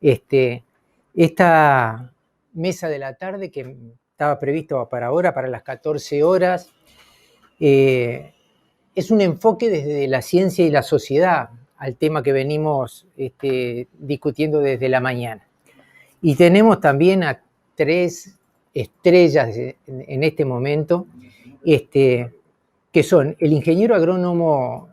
Esta mesa de la tarde, que estaba previsto para ahora, para las 14 horas, es un enfoque desde la ciencia y la sociedad al tema que venimos discutiendo desde la mañana. Y tenemos también a 3 estrellas en este momento, que son el ingeniero agrónomo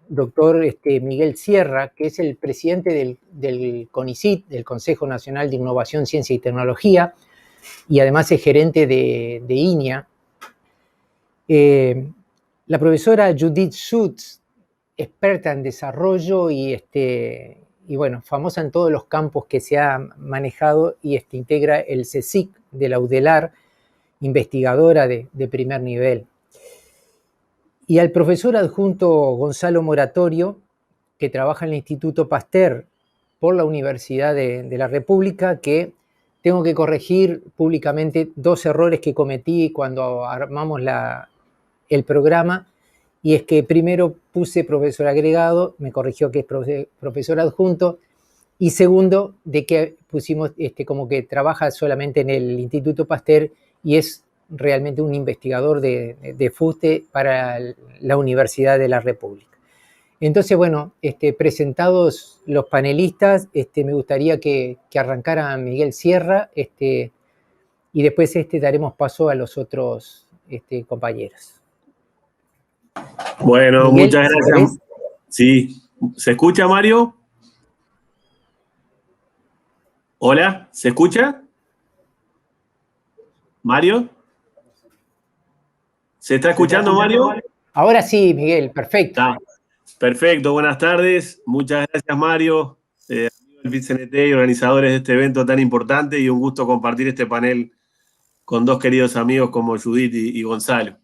doctor Miguel Sierra, que es el presidente del CONICIT, del Consejo Nacional de Innovación, Ciencia y Tecnología, y además es gerente de INIA. La profesora Judith Schutz, experta en desarrollo y bueno, famosa en todos los campos que se ha manejado, y integra el CSIC de la UDELAR, investigadora de primer nivel. Y al profesor adjunto Gonzalo Moratorio, que trabaja en el Instituto Pasteur por la Universidad de la República, que tengo que corregir públicamente 2 errores que cometí cuando armamos el programa, y es que primero puse profesor agregado, me corrigió que es profesor adjunto, y segundo, de que pusimos como que trabaja solamente en el Instituto Pasteur y es realmente un investigador de fuste para la Universidad de la República. Entonces, bueno, presentados los panelistas, me gustaría que arrancara Miguel Sierra, y después daremos paso a los otros compañeros. Bueno, Miguel, muchas gracias. Sí, ¿se escucha, Mario? Hola, ¿se escucha? ¿Mario? ¿Se está escuchando, Mario? Ahora sí, Miguel, perfecto. Perfecto, buenas tardes. Muchas gracias, Mario, amigos del PIT-CNT y organizadores de este evento tan importante, y un gusto compartir este panel con 2 queridos amigos como Judith y Gonzalo.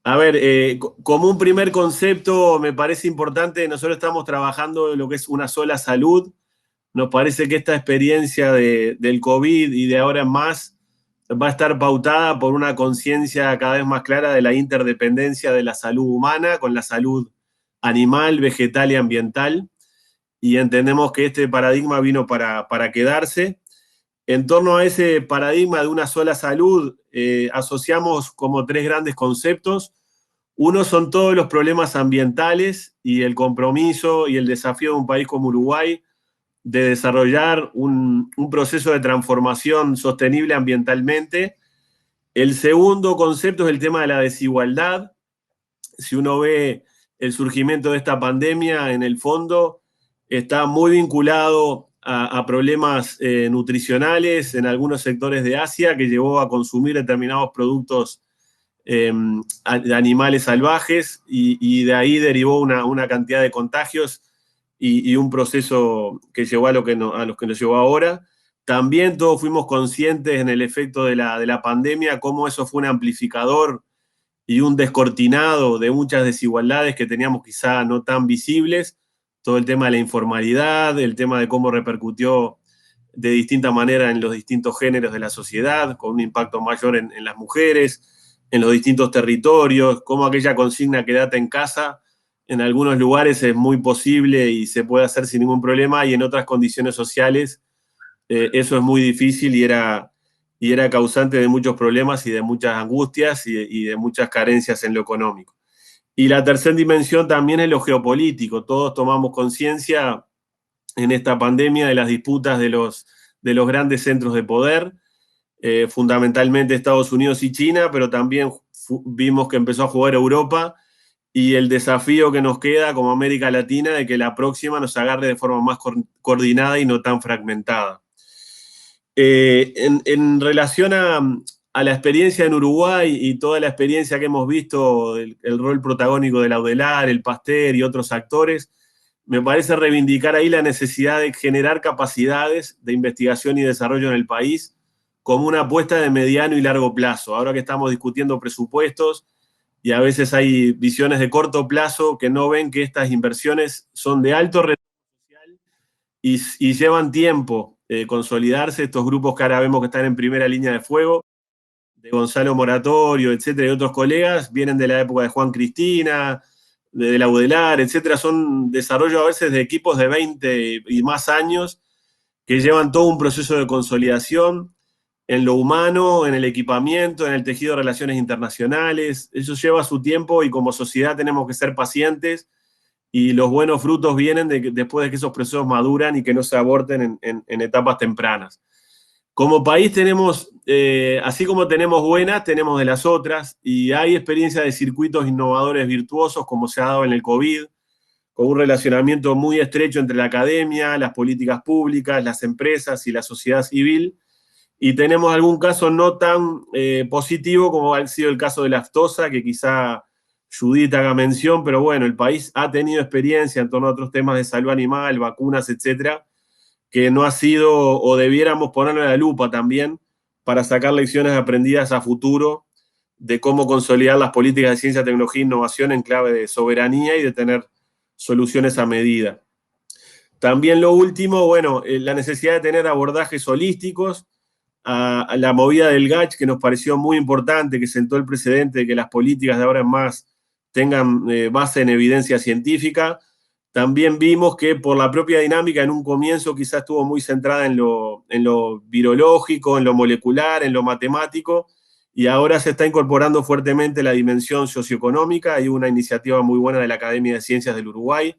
A ver, como un primer concepto me parece importante, nosotros estamos trabajando en lo que es una sola salud. Nos parece que esta experiencia del COVID y de ahora en más va a estar pautada por una conciencia cada vez más clara de la interdependencia de la salud humana con la salud animal, vegetal y ambiental. Y entendemos que este paradigma vino para quedarse. En torno a ese paradigma de una sola salud, asociamos como 3 grandes conceptos. Uno son todos los problemas ambientales y el compromiso y el desafío de un país como Uruguay de desarrollar un proceso de transformación sostenible ambientalmente. El segundo concepto es el tema de la desigualdad. Si uno ve el surgimiento de esta pandemia, en el fondo está muy vinculado a problemas nutricionales en algunos sectores de Asia, que llevó a consumir determinados productos de animales salvajes, y de ahí derivó una cantidad de contagios y un proceso que llevó a los que nos llevó ahora. También todos fuimos conscientes en el efecto de la pandemia, cómo eso fue un amplificador y un descortinado de muchas desigualdades que teníamos quizá no tan visibles. Todo el tema de la informalidad, el tema de cómo repercutió de distinta manera en los distintos géneros de la sociedad, con un impacto mayor en las mujeres, en los distintos territorios, cómo aquella consigna quédate en casa en algunos lugares es muy posible y se puede hacer sin ningún problema, y en otras condiciones sociales eso es muy difícil y era causante de muchos problemas y de muchas angustias y de muchas carencias en lo económico. Y la tercera dimensión también es lo geopolítico. Todos tomamos conciencia en esta pandemia de las disputas de los grandes centros de poder, fundamentalmente Estados Unidos y China, pero también vimos que empezó a jugar Europa, y el desafío que nos queda como América Latina de que la próxima nos agarre de forma más coordinada y no tan fragmentada. En relación a la experiencia en Uruguay y toda la experiencia que hemos visto, el rol protagónico de la UDELAR, el Pasteur y otros actores, me parece reivindicar ahí la necesidad de generar capacidades de investigación y desarrollo en el país como una apuesta de mediano y largo plazo. Ahora que estamos discutiendo presupuestos y a veces hay visiones de corto plazo que no ven que estas inversiones son de alto retorno social y llevan tiempo consolidarse. Estos grupos que ahora vemos que están en primera línea de fuego, de Gonzalo Moratorio, etcétera, y otros colegas, vienen de la época de Juan Cristina, de la UDELAR, etcétera. Son desarrollo a veces de equipos de 20 y más años que llevan todo un proceso de consolidación en lo humano, en el equipamiento, en el tejido de relaciones internacionales. Eso lleva su tiempo y como sociedad tenemos que ser pacientes y los buenos frutos vienen después de que esos procesos maduran y que no se aborten en etapas tempranas. Como país tenemos, así como tenemos buenas, tenemos de las otras y hay experiencia de circuitos innovadores virtuosos como se ha dado en el COVID, con un relacionamiento muy estrecho entre la academia, las políticas públicas, las empresas y la sociedad civil. Y tenemos algún caso no tan positivo como ha sido el caso de la aftosa, que quizá Judith haga mención, pero bueno, el país ha tenido experiencia en torno a otros temas de salud animal, vacunas, etcétera, que no ha sido, o debiéramos ponerle la lupa también, para sacar lecciones aprendidas a futuro de cómo consolidar las políticas de ciencia, tecnología e innovación en clave de soberanía y de tener soluciones a medida. También lo último, bueno, la necesidad de tener abordajes holísticos, a la movida del GACH, que nos pareció muy importante, que sentó el precedente de que las políticas de ahora en más tengan base en evidencia científica. También vimos que por la propia dinámica en un comienzo quizás estuvo muy centrada en lo virológico, en lo molecular, en lo matemático, y ahora se está incorporando fuertemente la dimensión socioeconómica. Hay una iniciativa muy buena de la Academia de Ciencias del Uruguay,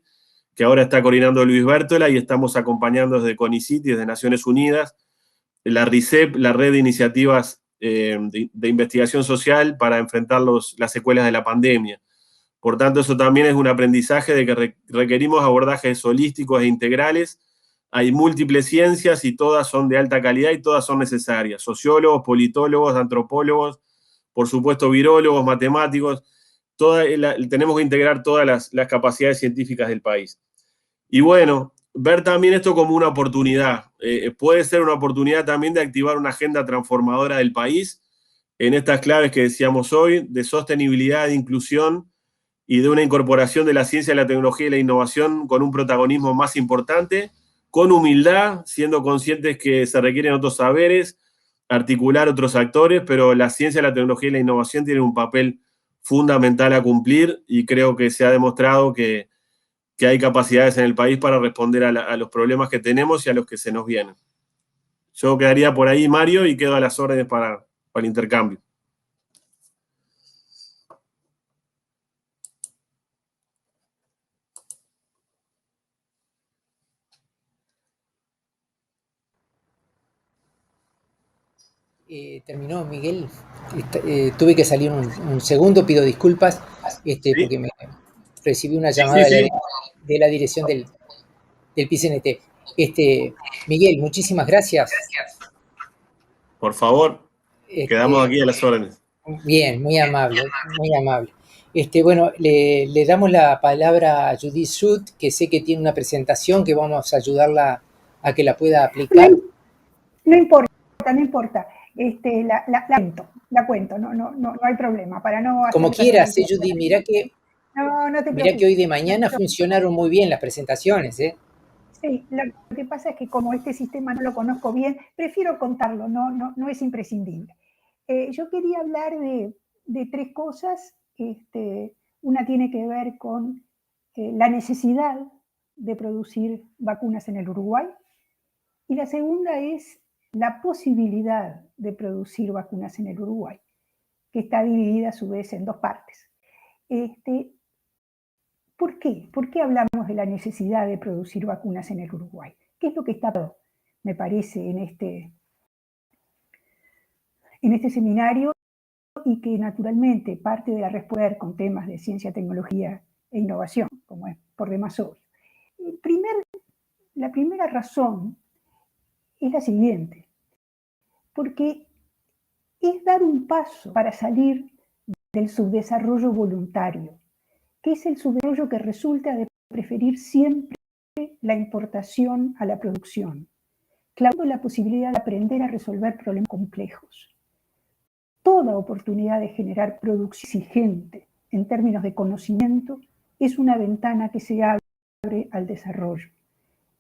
que ahora está coordinando Luis Bértola, y estamos acompañando desde CONICIT y desde Naciones Unidas, la RICEP, la red de iniciativas de investigación social para enfrentar las secuelas de la pandemia. Por tanto, eso también es un aprendizaje de que requerimos abordajes holísticos e integrales. Hay múltiples ciencias y todas son de alta calidad y todas son necesarias. Sociólogos, politólogos, antropólogos, por supuesto virólogos, matemáticos. Tenemos que integrar todas las capacidades científicas del país. Y bueno, ver también esto como una oportunidad. Puede ser una oportunidad también de activar una agenda transformadora del país en estas claves que decíamos hoy, de sostenibilidad, de inclusión y de una incorporación de la ciencia, la tecnología y la innovación con un protagonismo más importante, con humildad, siendo conscientes que se requieren otros saberes, articular otros actores, pero la ciencia, la tecnología y la innovación tienen un papel fundamental a cumplir y creo que se ha demostrado que hay capacidades en el país para responder a los problemas que tenemos y a los que se nos vienen. Yo quedaría por ahí, Mario, y quedo a las órdenes para el intercambio. Terminó, Miguel. Tuve que salir un segundo, pido disculpas, ¿Sí? porque recibí una Sí, llamada sí. de la dirección del PCNT. Miguel, muchísimas gracias. Por favor, quedamos aquí a las órdenes. Bien, muy amable, muy amable. Bueno, le damos la palabra a Judith Schut, que sé que tiene una presentación que vamos a ayudarla a que la pueda aplicar. No importa, no importa. La cuento, no hay problema. Para no Como quieras, Judith, mirá que hoy de mañana funcionaron muy bien las presentaciones, ¿eh? Sí, lo que pasa es que como este sistema no lo conozco bien, prefiero contarlo, no es imprescindible. Yo quería hablar de tres cosas. Una tiene que ver con la necesidad de producir vacunas en el Uruguay, y la segunda es la posibilidad de producir vacunas en el Uruguay, que está dividida a su vez en dos partes. ¿Por qué? ¿Por qué hablamos de la necesidad de producir vacunas en el Uruguay? ¿Qué es lo que está, me parece, en este seminario, y que naturalmente parte de la respuesta con temas de ciencia, tecnología e innovación, como es por demás obvio? La primera razón es la siguiente, porque es dar un paso para salir del subdesarrollo voluntario, que es el subdesarrollo que resulta de preferir siempre la importación a la producción, clavando la posibilidad de aprender a resolver problemas complejos. Toda oportunidad de generar producción exigente en términos de conocimiento es una ventana que se abre al desarrollo.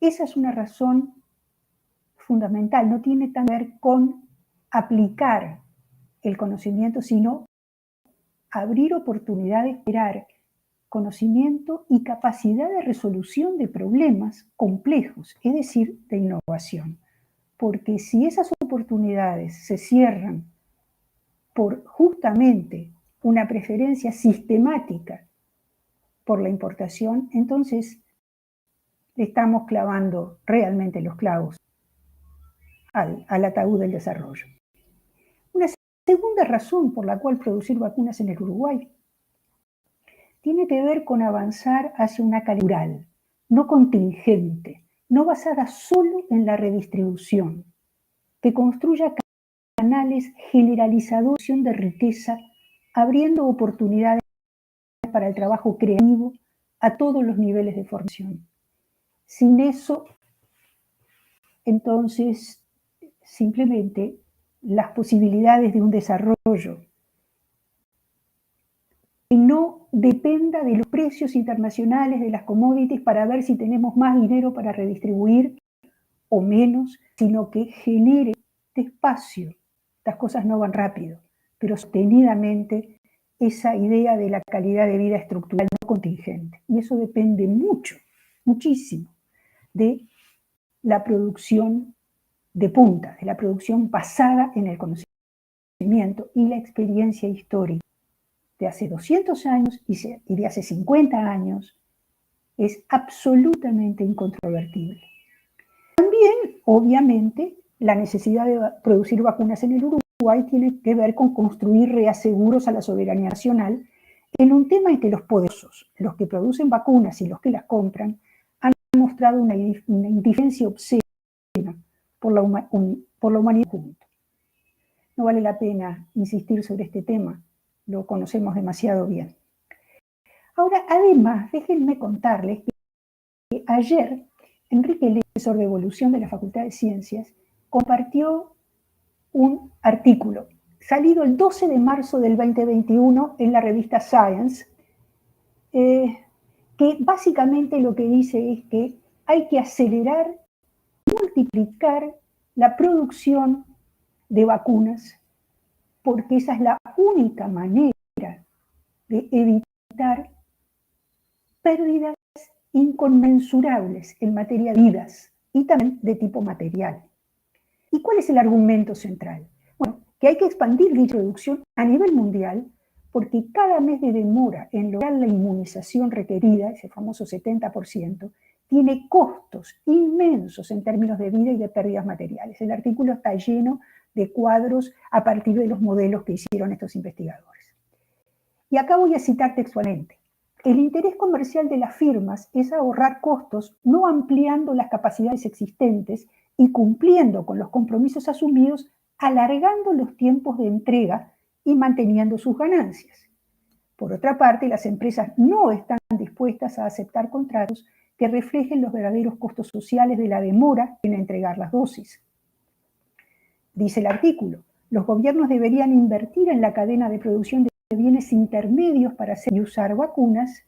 Esa es una razón fundamental, no tiene tanto que ver con aplicar el conocimiento, sino abrir oportunidades, crear conocimiento y capacidad de resolución de problemas complejos, es decir, de innovación. Porque si esas oportunidades se cierran por justamente una preferencia sistemática por la importación, entonces le estamos clavando realmente los clavos al ataúd del desarrollo. Una segunda razón por la cual producir vacunas en el Uruguay tiene que ver con avanzar hacia una calidad rural, no contingente, no basada solo en la redistribución, que construya canales generalizadores de riqueza, abriendo oportunidades para el trabajo creativo a todos los niveles de formación. Sin eso, entonces, simplemente las posibilidades de un desarrollo que no dependa de los precios internacionales de las commodities para ver si tenemos más dinero para redistribuir o menos, sino que genere despacio. Las cosas no van rápido, pero sostenidamente esa idea de la calidad de vida estructural no contingente. Y eso depende mucho, muchísimo, de la producción de punta, de la producción basada en el conocimiento y la experiencia histórica de hace 200 años y de hace 50 años es absolutamente incontrovertible. También, obviamente, la necesidad de producir vacunas en el Uruguay tiene que ver con construir reaseguros a la soberanía nacional en un tema en que los poderosos, los que producen vacunas y los que las compran, han mostrado una indiferencia obscena por la humanidad junto. No vale la pena insistir sobre este tema, lo conocemos demasiado bien. Ahora, además, déjenme contarles que ayer Enrique Leite, profesor de Evolución de la Facultad de Ciencias, compartió un artículo salido el 12 de marzo del 2021 en la revista Science, que básicamente lo que dice es que hay que acelerar, multiplicar la producción de vacunas, porque esa es la única manera de evitar pérdidas inconmensurables en materia de vidas y también de tipo material. ¿Y cuál es el argumento central? Bueno, que hay que expandir dicha producción a nivel mundial porque cada mes de demora en lograr la inmunización requerida, ese famoso 70%, tiene costos inmensos en términos de vida y de pérdidas materiales. El artículo está lleno de cuadros a partir de los modelos que hicieron estos investigadores. Y acá voy a citar textualmente. El interés comercial de las firmas es ahorrar costos no ampliando las capacidades existentes y cumpliendo con los compromisos asumidos, alargando los tiempos de entrega y manteniendo sus ganancias. Por otra parte, las empresas no están dispuestas a aceptar contratos que reflejen los verdaderos costos sociales de la demora en entregar las dosis. Dice el artículo, los gobiernos deberían invertir en la cadena de producción de bienes intermedios para hacer y usar vacunas.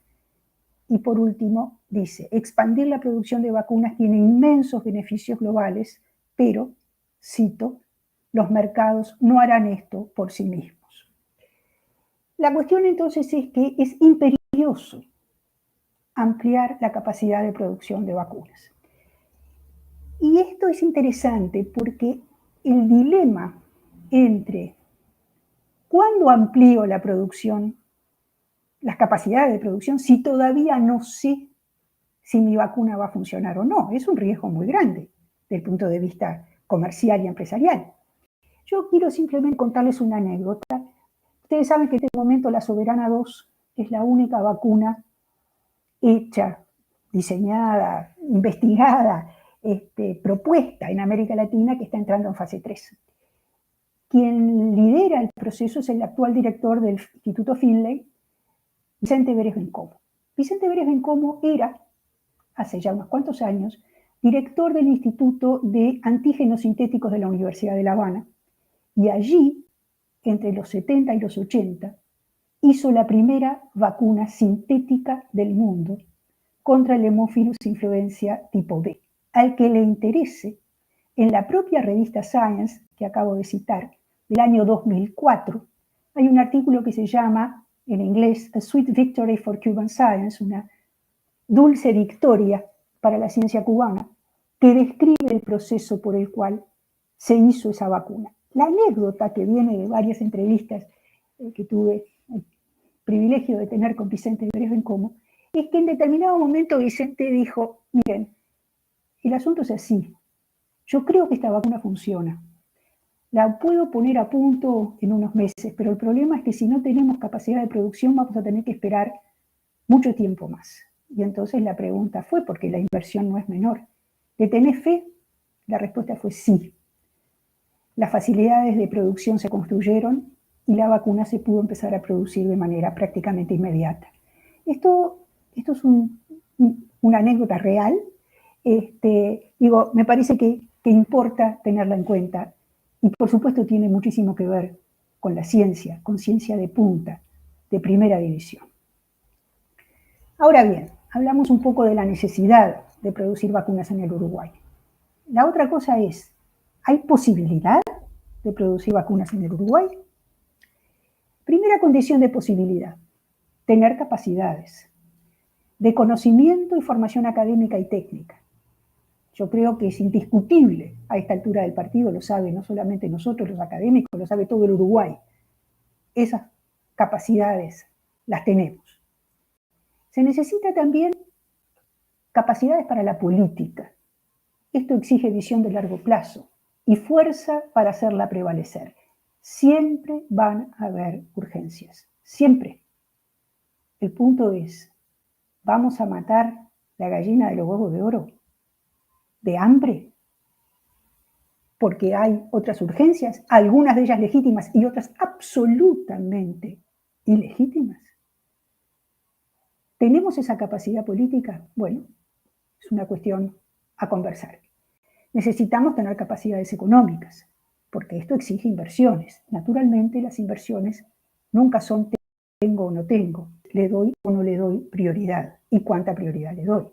Y por último, dice, expandir la producción de vacunas tiene inmensos beneficios globales, pero, cito, los mercados no harán esto por sí mismos. La cuestión entonces es que es imperioso ampliar la capacidad de producción de vacunas. Y esto es interesante porque el dilema entre cuándo amplío la producción, las capacidades de producción, si todavía no sé si mi vacuna va a funcionar o no, es un riesgo muy grande desde el punto de vista comercial y empresarial. Yo quiero simplemente contarles una anécdota. Ustedes saben que en este momento la Soberana 2 es la única vacuna hecha, diseñada, investigada, propuesta en América Latina que está entrando en fase 3. Quien lidera el proceso es el actual director del Instituto Finlay, Vicente Vélez Bencomo. Vicente Vélez Bencomo era, hace ya unos cuantos años, director del Instituto de Antígenos Sintéticos de la Universidad de La Habana, y allí, entre los 70 y los 80, hizo la primera vacuna sintética del mundo contra el Haemophilus influenza tipo B. Al que le interese, en la propia revista Science, que acabo de citar, del año 2004, hay un artículo que se llama en inglés A Sweet Victory for Cuban Science, una dulce victoria para la ciencia cubana, que describe el proceso por el cual se hizo esa vacuna. La anécdota que viene de varias entrevistas que tuve el privilegio de tener con Vicente Bencomo, es que en determinado momento Vicente dijo, miren, el asunto es así, yo creo que esta vacuna funciona, la puedo poner a punto en unos meses, pero el problema es que si no tenemos capacidad de producción vamos a tener que esperar mucho tiempo más. Y entonces la pregunta fue, porque la inversión no es menor, ¿le tenés fe? La respuesta fue sí. Las facilidades de producción se construyeron y la vacuna se pudo empezar a producir de manera prácticamente inmediata. Esto es una anécdota real. Me parece que importa tenerla en cuenta. Y por supuesto tiene muchísimo que ver con la ciencia, con ciencia de punta, de primera división. Ahora bien, hablamos un poco de la necesidad de producir vacunas en el Uruguay. La otra cosa es, ¿hay posibilidad de producir vacunas en el Uruguay? Primera condición de posibilidad, tener capacidades de conocimiento y formación académica y técnica. Yo creo que es indiscutible a esta altura del partido, lo sabe no solamente nosotros los académicos, lo sabe todo el Uruguay. Esas capacidades las tenemos. Se necesita también capacidades para la política. Esto exige visión de largo plazo y fuerza para hacerla prevalecer. Siempre van a haber urgencias, siempre. El punto es, ¿vamos a matar la gallina de los huevos de oro? ¿De hambre? Porque hay otras urgencias, algunas de ellas legítimas y otras absolutamente ilegítimas. ¿Tenemos esa capacidad política? Bueno, es una cuestión a conversar. Necesitamos tener capacidades económicas, porque esto exige inversiones. Naturalmente, las inversiones nunca son tengo o no tengo, le doy o no le doy prioridad, y cuánta prioridad le doy.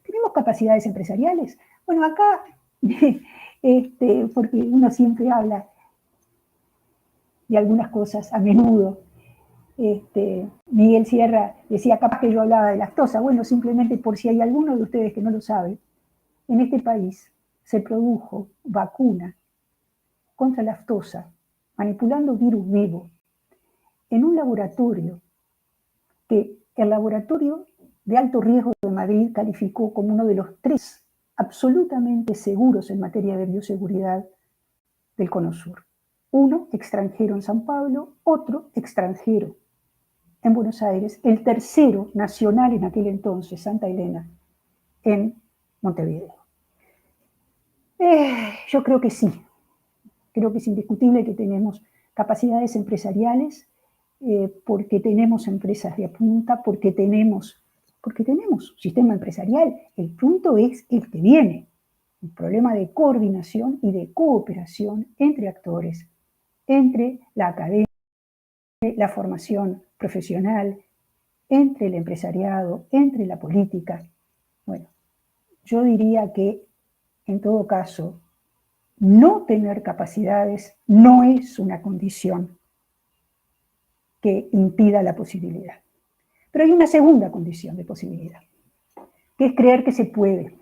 ¿Tenemos capacidades empresariales? Bueno, acá, porque uno siempre habla de algunas cosas a menudo. Miguel Sierra decía, capaz que yo hablaba de lactosa. Bueno, simplemente por si hay alguno de ustedes que no lo sabe, en este país se produjo vacuna contra lactosa, manipulando virus vivo, en un laboratorio que el laboratorio de alto riesgo de Madrid calificó como uno de los 3 absolutamente seguros en materia de bioseguridad del Cono Sur. Uno extranjero en San Pablo, otro extranjero en Buenos Aires, el tercero nacional en aquel entonces, Santa Elena, en Montevideo. Yo creo que sí. Creo que es indiscutible que tenemos capacidades empresariales, porque tenemos empresas de punta, porque tenemos sistema empresarial. El punto es el que viene, un problema de coordinación y de cooperación entre actores, entre la academia, la formación profesional, entre el empresariado, entre la política. Bueno, yo diría que, en todo caso, no tener capacidades no es una condición que impida la posibilidad. Pero hay una segunda condición de posibilidad, que es creer que se puede.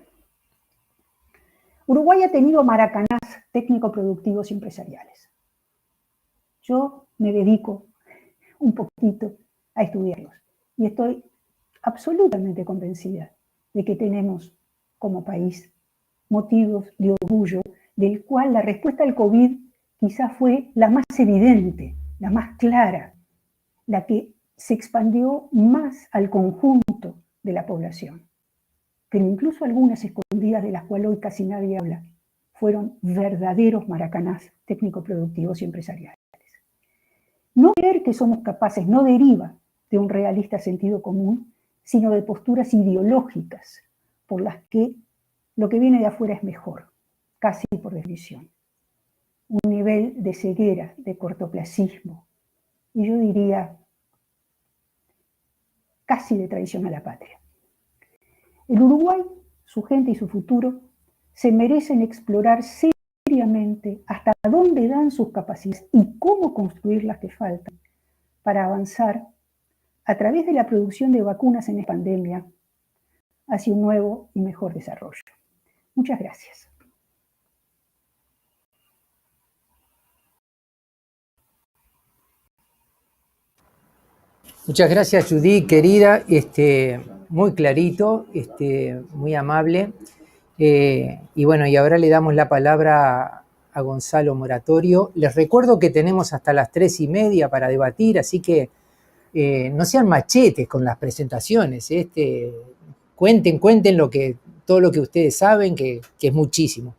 Uruguay ha tenido maracanás técnico-productivos y empresariales. Yo me dedico un poquito a estudiarlos y estoy absolutamente convencida de que tenemos como país motivos de orgullo, del cual la respuesta al COVID quizás fue la más evidente, la más clara, la que se expandió más al conjunto de la población. Pero incluso algunas escondidas, de las cuales hoy casi nadie habla, fueron verdaderos maracanás técnico-productivos y empresariales. No creer que somos capaces no deriva de un realista sentido común, sino de posturas ideológicas por las que lo que viene de afuera es mejor, casi por definición. Un nivel de ceguera, de cortoplacismo, y yo diría casi de traición a la patria. El Uruguay, su gente y su futuro se merecen explorar seriamente hasta dónde dan sus capacidades y cómo construir las que faltan para avanzar a través de la producción de vacunas en esta pandemia, hacia un nuevo y mejor desarrollo. Muchas gracias. Muchas gracias, Judith, querida, muy clarito, muy amable. Y bueno, y ahora le damos la palabra a Gonzalo Moratorio. Les recuerdo que tenemos hasta las 3:30 para debatir, así que no sean machetes con las presentaciones. Cuenten todo lo que ustedes saben, que es muchísimo.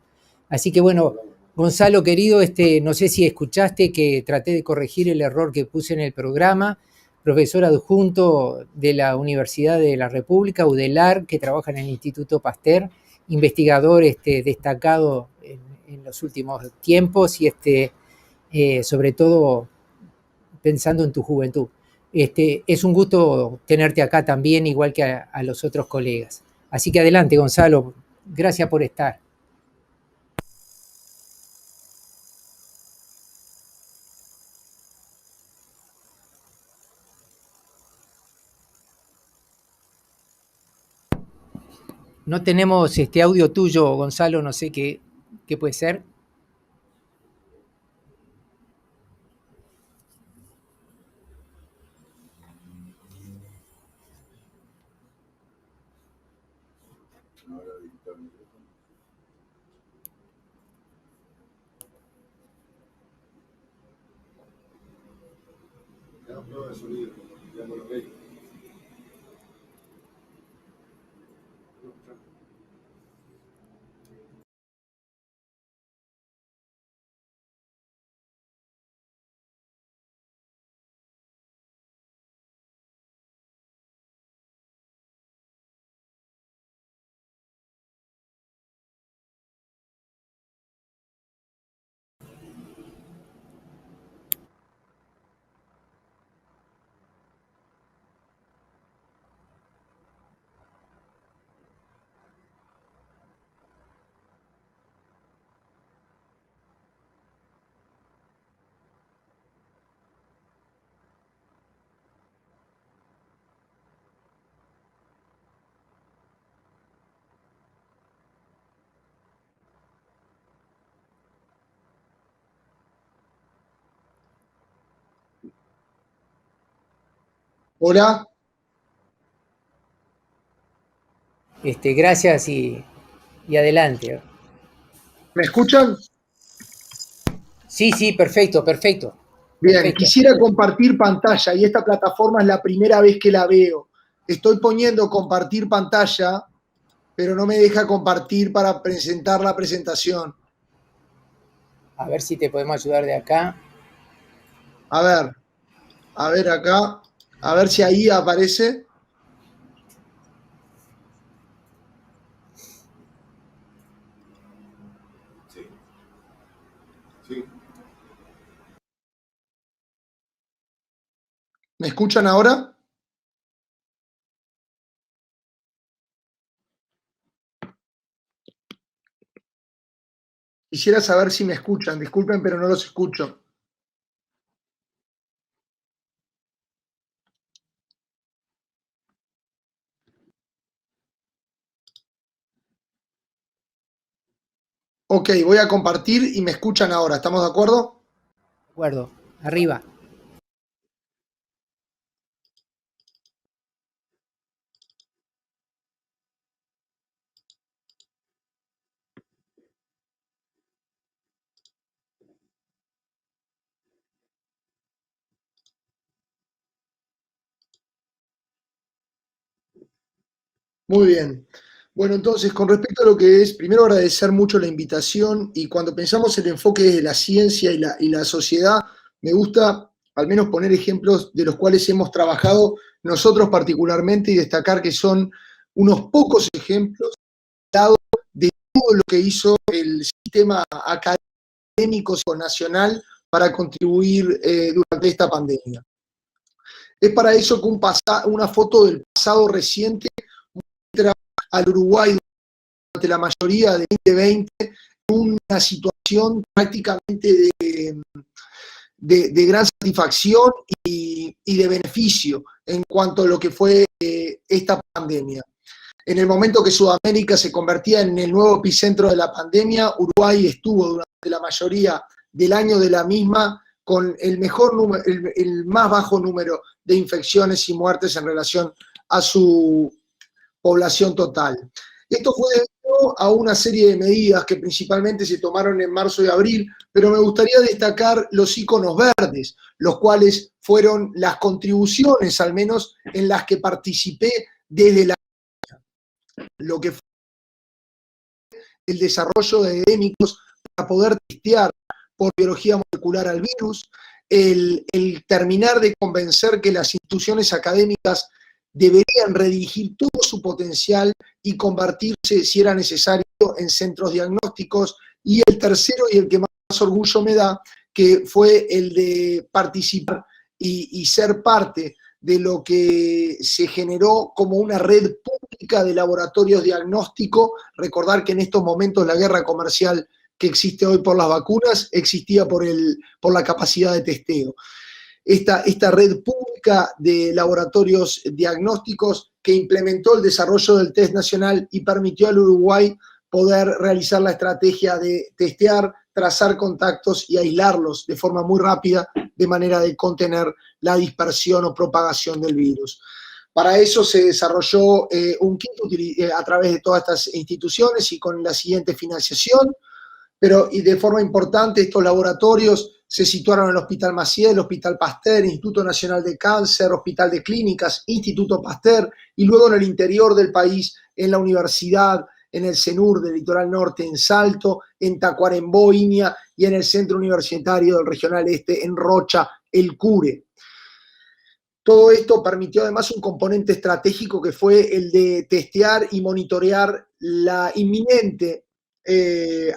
Así que bueno, Gonzalo, querido, no sé si escuchaste que traté de corregir el error que puse en el programa. Profesor adjunto de la Universidad de la República, UDELAR, que trabaja en el Instituto Pasteur, investigador destacado en los últimos tiempos y sobre todo pensando en tu juventud. Es un gusto tenerte acá también, igual que a los otros colegas. Así que adelante, Gonzalo, gracias por estar. No tenemos audio tuyo, Gonzalo, no sé qué puede ser. Hola. Gracias y adelante. ¿Me escuchan? Sí, perfecto. Bien, Perfecto. Quisiera compartir pantalla y esta plataforma es la primera vez que la veo. Estoy poniendo compartir pantalla, pero no me deja compartir para presentar la presentación. A ver si te podemos ayudar de acá. A ver acá, a ver si ahí aparece. Sí. ¿Me escuchan ahora? Quisiera saber si me escuchan. Disculpen, pero no los escucho. Ok, voy a compartir y me escuchan ahora. ¿Estamos de acuerdo? De acuerdo. Arriba. Muy bien. Bueno, entonces, con respecto a lo que es, primero agradecer mucho la invitación y cuando pensamos el enfoque desde la ciencia y la sociedad, me gusta al menos poner ejemplos de los cuales hemos trabajado nosotros particularmente y destacar que son unos pocos ejemplos de todo lo que hizo el sistema académico nacional para contribuir durante esta pandemia. Es para eso que una foto del pasado reciente muestra al Uruguay durante la mayoría del 2020 en una situación prácticamente de gran satisfacción y de beneficio en cuanto a lo que fue esta pandemia. En el momento que Sudamérica se convertía en el nuevo epicentro de la pandemia, Uruguay estuvo durante la mayoría del año de la misma con el más bajo número de infecciones y muertes en relación a su población total. Esto fue debido a una serie de medidas que principalmente se tomaron en marzo y abril, pero me gustaría destacar los iconos verdes, los cuales fueron las contribuciones, al menos, en las que participé desde lo que fue el desarrollo de endémicos para poder testear por biología molecular al virus, el terminar de convencer que las instituciones académicas deberían redirigir todo su potencial y convertirse, si era necesario, en centros diagnósticos, y el tercero, y el que más orgullo me da, que fue el de participar y ser parte de lo que se generó como una red pública de laboratorios diagnósticos. Recordar que en estos momentos la guerra comercial que existe hoy por las vacunas existía por la capacidad de testeo. Esta red pública de laboratorios diagnósticos que implementó el desarrollo del test nacional y permitió al Uruguay poder realizar la estrategia de testear, trazar contactos y aislarlos de forma muy rápida, de manera de contener la dispersión o propagación del virus. Para eso se desarrolló un kit a través de todas estas instituciones y con la siguiente financiación, pero y de forma importante estos laboratorios se situaron en el Hospital Maciel, el Hospital Pasteur, Instituto Nacional de Cáncer, Hospital de Clínicas, Instituto Pasteur, y luego en el interior del país, en la universidad, en el CENUR del Litoral Norte, en Salto, en Tacuarembó, Iña, y en el Centro Universitario del Regional Este, en Rocha, El Cure. Todo esto permitió además un componente estratégico que fue el de testear y monitorear la inminente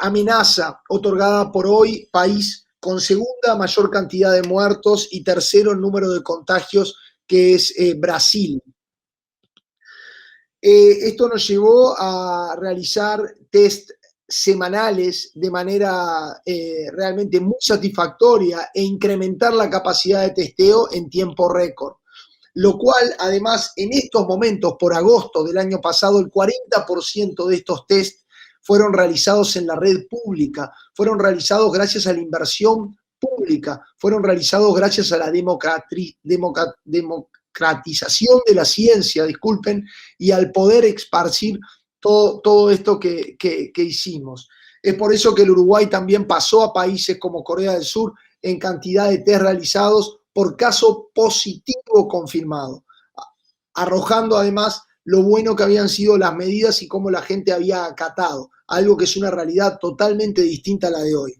amenaza otorgada por hoy país con segunda mayor cantidad de muertos y tercero en número de contagios, que es Brasil. Esto nos llevó a realizar test semanales de manera realmente muy satisfactoria e incrementar la capacidad de testeo en tiempo récord. Lo cual, además, en estos momentos, por agosto del año pasado, el 40% de estos test fueron realizados en la red pública, fueron realizados gracias a la inversión pública, fueron realizados gracias a la democratización de la ciencia, disculpen, y al poder esparcir todo esto que hicimos. Es por eso que el Uruguay también pasó a países como Corea del Sur en cantidad de test realizados por caso positivo confirmado, arrojando además lo bueno que habían sido las medidas y cómo la gente había acatado, algo que es una realidad totalmente distinta a la de hoy.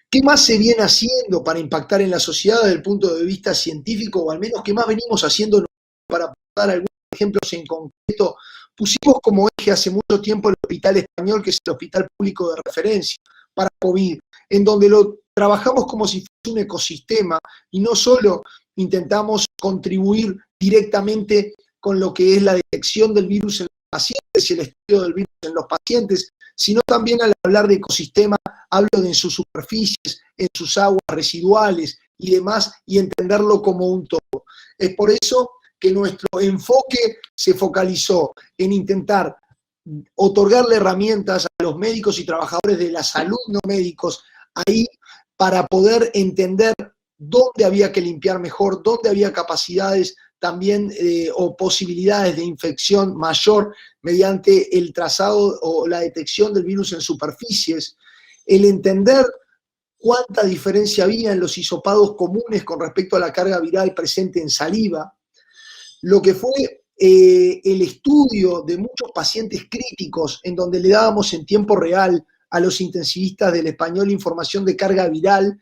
¿Qué más se viene haciendo para impactar en la sociedad desde el punto de vista científico, o al menos qué más venimos haciendo para dar algunos ejemplos en concreto? Pusimos como eje hace mucho tiempo el Hospital Español, que es el hospital público de referencia para COVID, en donde lo trabajamos como si fuese un ecosistema y no solo intentamos contribuir directamente con lo que es la detección del virus en los pacientes y el estudio del virus en los pacientes, sino también al hablar de ecosistema, hablo de en sus superficies, en sus aguas residuales y demás, y entenderlo como un todo. Es por eso que nuestro enfoque se focalizó en intentar otorgarle herramientas a los médicos y trabajadores de la salud no médicos ahí para poder entender dónde había que limpiar mejor, dónde había capacidades también o posibilidades de infección mayor mediante el trazado o la detección del virus en superficies, el entender cuánta diferencia había en los hisopados comunes con respecto a la carga viral presente en saliva, lo que fue el estudio de muchos pacientes críticos en donde le dábamos en tiempo real a los intensivistas del Español información de carga viral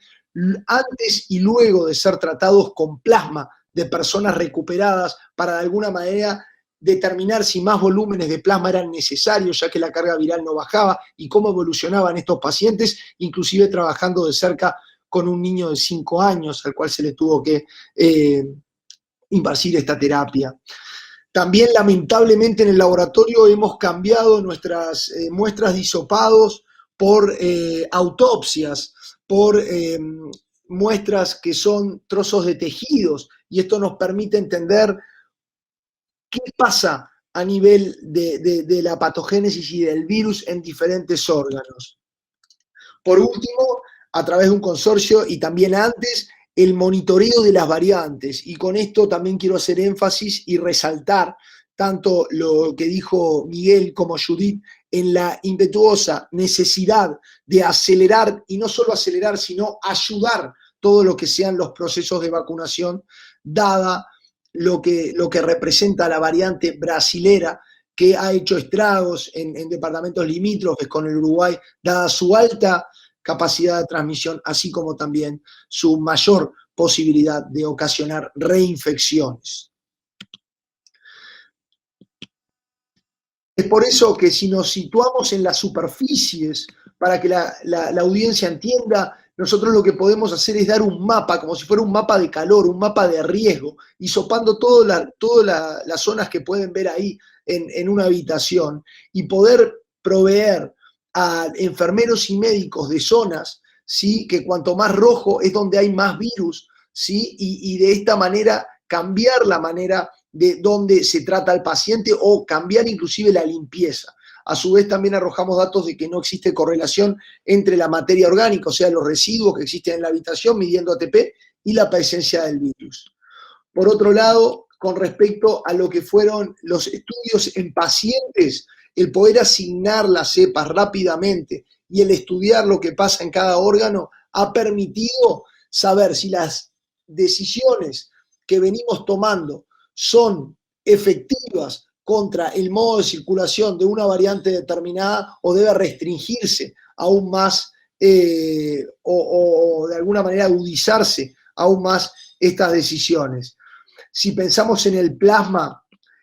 antes y luego de ser tratados con plasma de personas recuperadas para de alguna manera determinar si más volúmenes de plasma eran necesarios ya que la carga viral no bajaba y cómo evolucionaban estos pacientes, inclusive trabajando de cerca con un niño de 5 años al cual se le tuvo que impartir esta terapia. También, lamentablemente, en el laboratorio hemos cambiado nuestras muestras de hisopados por autopsias, por muestras que son trozos de tejidos, y esto nos permite entender qué pasa a nivel de la patogénesis y del virus en diferentes órganos. Por último, a través de un consorcio y también antes, el monitoreo de las variantes. Y con esto también quiero hacer énfasis y resaltar tanto lo que dijo Miguel como Judith en la impetuosa necesidad de acelerar, y no solo acelerar, sino ayudar todo lo que sean los procesos de vacunación, dada lo que representa la variante brasilera, que ha hecho estragos en departamentos limítrofes con el Uruguay, dada su alta capacidad de transmisión, así como también su mayor posibilidad de ocasionar reinfecciones. Es por eso que si nos situamos en las superficies para que la audiencia entienda, nosotros lo que podemos hacer es dar un mapa, como si fuera un mapa de calor, un mapa de riesgo, hisopando todas las zonas que pueden ver ahí en una habitación y poder proveer a enfermeros y médicos de zonas, ¿sí?, que cuanto más rojo es donde hay más virus, ¿sí?, y de esta manera cambiar la manera de donde se trata al paciente o cambiar inclusive la limpieza. A su vez también arrojamos datos de que no existe correlación entre la materia orgánica, o sea, los residuos que existen en la habitación midiendo ATP, y la presencia del virus. Por otro lado, con respecto a lo que fueron los estudios en pacientes, el poder asignar las cepas rápidamente y el estudiar lo que pasa en cada órgano ha permitido saber si las decisiones que venimos tomando son efectivas contra el modo de circulación de una variante determinada o debe restringirse aún más o de alguna manera agudizarse aún más estas decisiones. Si pensamos en el plasma,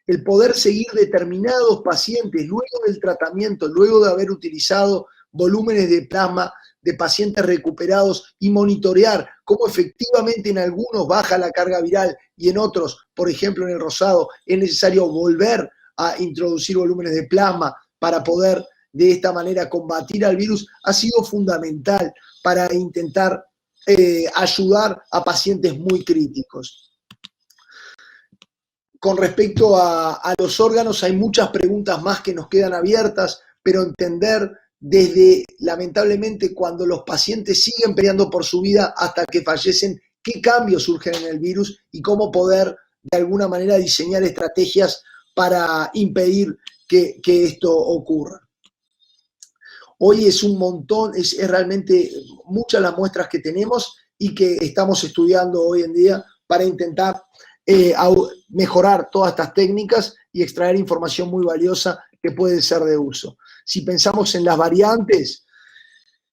el poder seguir determinados pacientes luego del tratamiento, luego de haber utilizado volúmenes de plasma de pacientes recuperados y monitorear cómo efectivamente en algunos baja la carga viral y en otros, por ejemplo en el rosado, es necesario volver a introducir volúmenes de plasma para poder de esta manera combatir al virus, ha sido fundamental para intentar ayudar a pacientes muy críticos. Con respecto a los órganos, hay muchas preguntas más que nos quedan abiertas, pero entender desde, lamentablemente, cuando los pacientes siguen peleando por su vida hasta que fallecen, qué cambios surgen en el virus y cómo poder, de alguna manera, diseñar estrategias para impedir que esto ocurra. Hoy es un montón, es realmente muchas las muestras que tenemos y que estamos estudiando hoy en día para intentar mejorar todas estas técnicas y extraer información muy valiosa que puede ser de uso. Si pensamos en las variantes,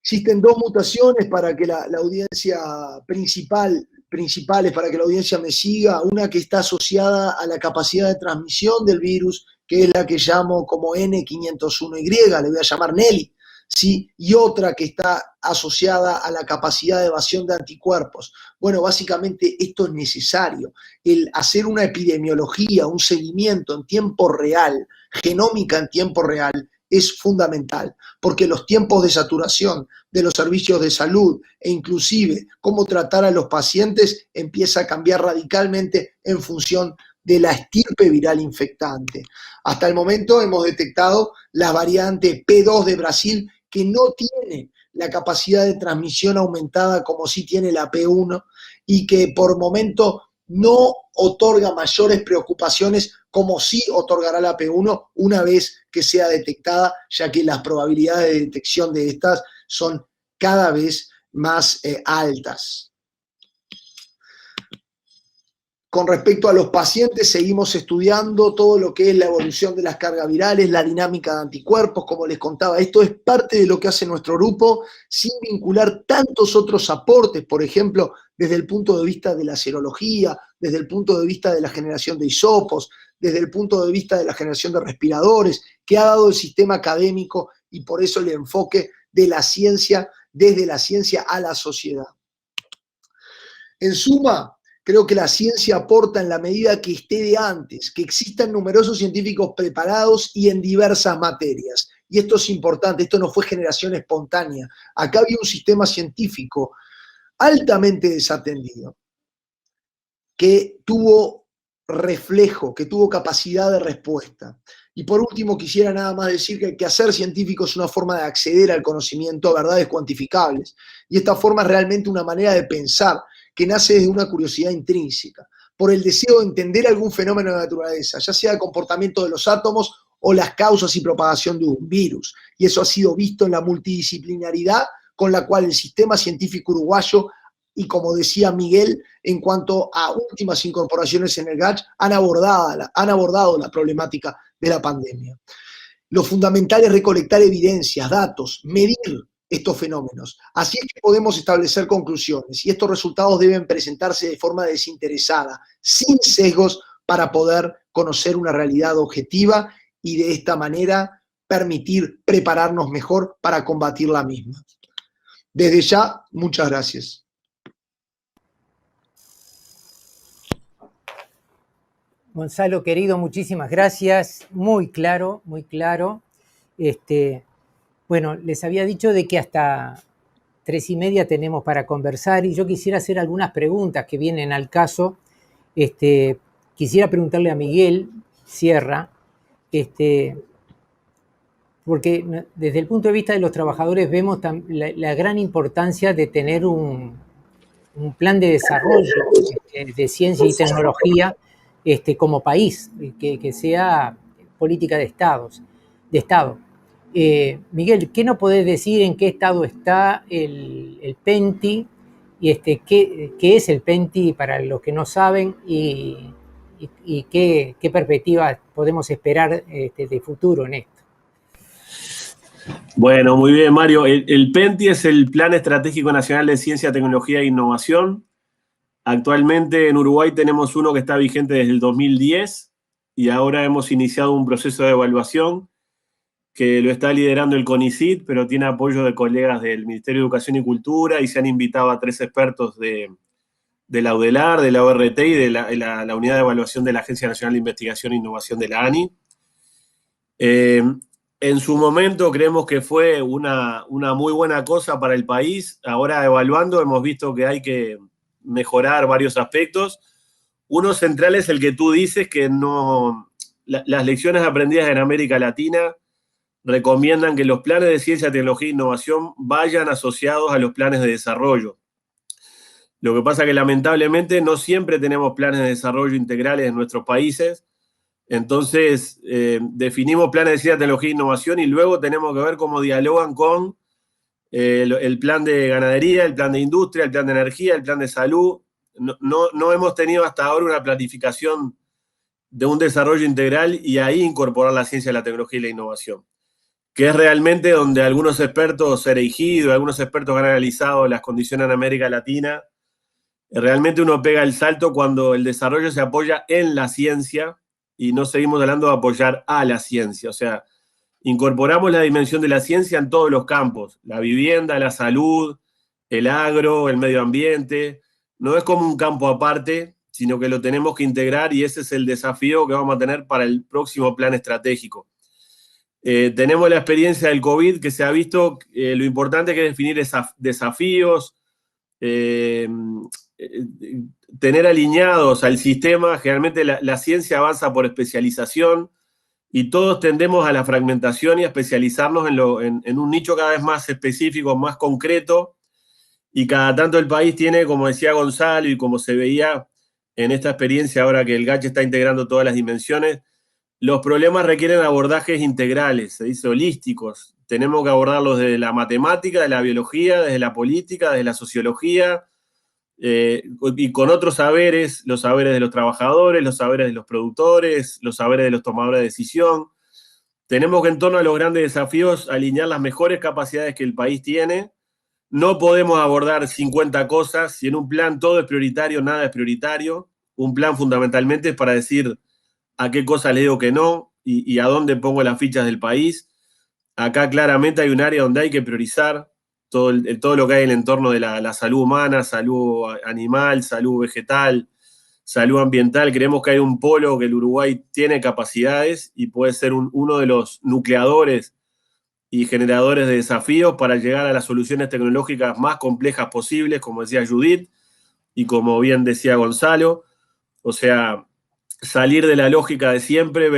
existen dos mutaciones para que la audiencia principales, para que la audiencia me siga. Una que está asociada a la capacidad de transmisión del virus, que es la que llamo como N501Y, le voy a llamar Nelly, ¿sí? Y otra que está asociada a la capacidad de evasión de anticuerpos. Bueno, básicamente esto es necesario. El hacer una epidemiología, un seguimiento en tiempo real, genómica en tiempo real, es fundamental, porque los tiempos de saturación de los servicios de salud e inclusive cómo tratar a los pacientes empieza a cambiar radicalmente en función de la estirpe viral infectante. Hasta el momento hemos detectado la variante P2 de Brasil, que no tiene la capacidad de transmisión aumentada como sí tiene la P1 y que por momento no otorga mayores preocupaciones como sí otorgará la P1 una vez que sea detectada, ya que las probabilidades de detección de estas son cada vez más altas. Con respecto a los pacientes, seguimos estudiando todo lo que es la evolución de las cargas virales, la dinámica de anticuerpos, como les contaba. Esto es parte de lo que hace nuestro grupo, sin vincular tantos otros aportes, por ejemplo, desde el punto de vista de la serología, desde el punto de vista de la generación de hisopos, desde el punto de vista de la generación de respiradores, que ha dado el sistema académico y por eso el enfoque de la ciencia, desde la ciencia a la sociedad. En suma, creo que la ciencia aporta en la medida que esté de antes, que existan numerosos científicos preparados y en diversas materias. Y esto es importante, esto no fue generación espontánea. Acá había un sistema científico altamente desatendido. que tuvo reflejo, que tuvo capacidad de respuesta. Y por último, quisiera nada más decir que el quehacer científico es una forma de acceder al conocimiento, a verdades cuantificables. Y esta forma es realmente una manera de pensar que nace desde una curiosidad intrínseca, por el deseo de entender algún fenómeno de la naturaleza, ya sea el comportamiento de los átomos o las causas y propagación de un virus. Y eso ha sido visto en la multidisciplinaridad con la cual el sistema científico uruguayo, y como decía Miguel, en cuanto a últimas incorporaciones en el GACH, han abordado la problemática de la pandemia. Lo fundamental es recolectar evidencias, datos, medir estos fenómenos. Así es que podemos establecer conclusiones y estos resultados deben presentarse de forma desinteresada, sin sesgos, para poder conocer una realidad objetiva y de esta manera permitir prepararnos mejor para combatir la misma. Desde ya, muchas gracias. Gonzalo, querido, muchísimas gracias. Muy claro, muy claro. Bueno, les había dicho de que hasta 3:30 tenemos para conversar y yo quisiera hacer algunas preguntas que vienen al caso. Quisiera preguntarle a Miguel Sierra, porque desde el punto de vista de los trabajadores vemos la gran importancia de tener un plan de desarrollo de ciencia y tecnología como país, que sea política de Estado. Miguel, ¿qué nos podés decir en qué estado está el PENTI? Y ¿qué es el PENTI para los que no saben? Y qué perspectivas podemos esperar de futuro en esto. Bueno, muy bien, Mario. El PENTI es el Plan Estratégico Nacional de Ciencia, Tecnología e Innovación. Actualmente en Uruguay tenemos uno que está vigente desde el 2010 y ahora hemos iniciado un proceso de evaluación que lo está liderando el CONICYT, pero tiene apoyo de colegas del Ministerio de Educación y Cultura y se han invitado a 3 expertos de la UDELAR, de la ORT y de la Unidad de Evaluación de la Agencia Nacional de Investigación e Innovación de la ANI. En su momento creemos que fue una muy buena cosa para el país. Ahora evaluando hemos visto que hay que mejorar varios aspectos. Uno central es el que tú dices, que las lecciones aprendidas en América Latina recomiendan que los planes de ciencia, tecnología e innovación vayan asociados a los planes de desarrollo. Lo que pasa es que lamentablemente no siempre tenemos planes de desarrollo integrales en nuestros países. Entonces, definimos planes de ciencia, tecnología e innovación y luego tenemos que ver cómo dialogan con el plan de ganadería, el plan de industria, el plan de energía, el plan de salud. No hemos tenido hasta ahora una planificación de un desarrollo integral y ahí incorporar la ciencia, la tecnología y la innovación, que es realmente donde algunos expertos erigidos, algunos expertos han analizado las condiciones en América Latina. Realmente uno pega el salto cuando el desarrollo se apoya en la ciencia y no seguimos hablando de apoyar a la ciencia. O sea, incorporamos la dimensión de la ciencia en todos los campos, la vivienda, la salud, el agro, el medio ambiente. No es como un campo aparte, sino que lo tenemos que integrar y ese es el desafío que vamos a tener para el próximo plan estratégico. Tenemos la experiencia del COVID que se ha visto lo importante que es definir desafíos, tener alineados al sistema. Generalmente la ciencia avanza por especialización y todos tendemos a la fragmentación y a especializarnos en un nicho cada vez más específico, más concreto, y cada tanto el país tiene, como decía Gonzalo y como se veía en esta experiencia ahora que el GACH está integrando todas las dimensiones, los problemas requieren abordajes integrales, se dice holísticos. Tenemos que abordarlos desde la matemática, de la biología, desde la política, desde la sociología, y con otros saberes, los saberes de los trabajadores, los saberes de los productores, los saberes de los tomadores de decisión. Tenemos que en torno a los grandes desafíos alinear las mejores capacidades que el país tiene. No podemos abordar 50 cosas. Si en un plan todo es prioritario, nada es prioritario. Un plan fundamentalmente es para decir a qué cosas le digo que no y a dónde pongo las fichas del país. Acá claramente hay un área donde hay que priorizar todo lo que hay en el entorno de la salud humana, salud animal, salud vegetal, salud ambiental. Creemos que hay un polo que el Uruguay tiene capacidades y puede ser uno de los nucleadores y generadores de desafíos para llegar a las soluciones tecnológicas más complejas posibles, como decía Judith y como bien decía Gonzalo. O sea, salir de la lógica de siempre,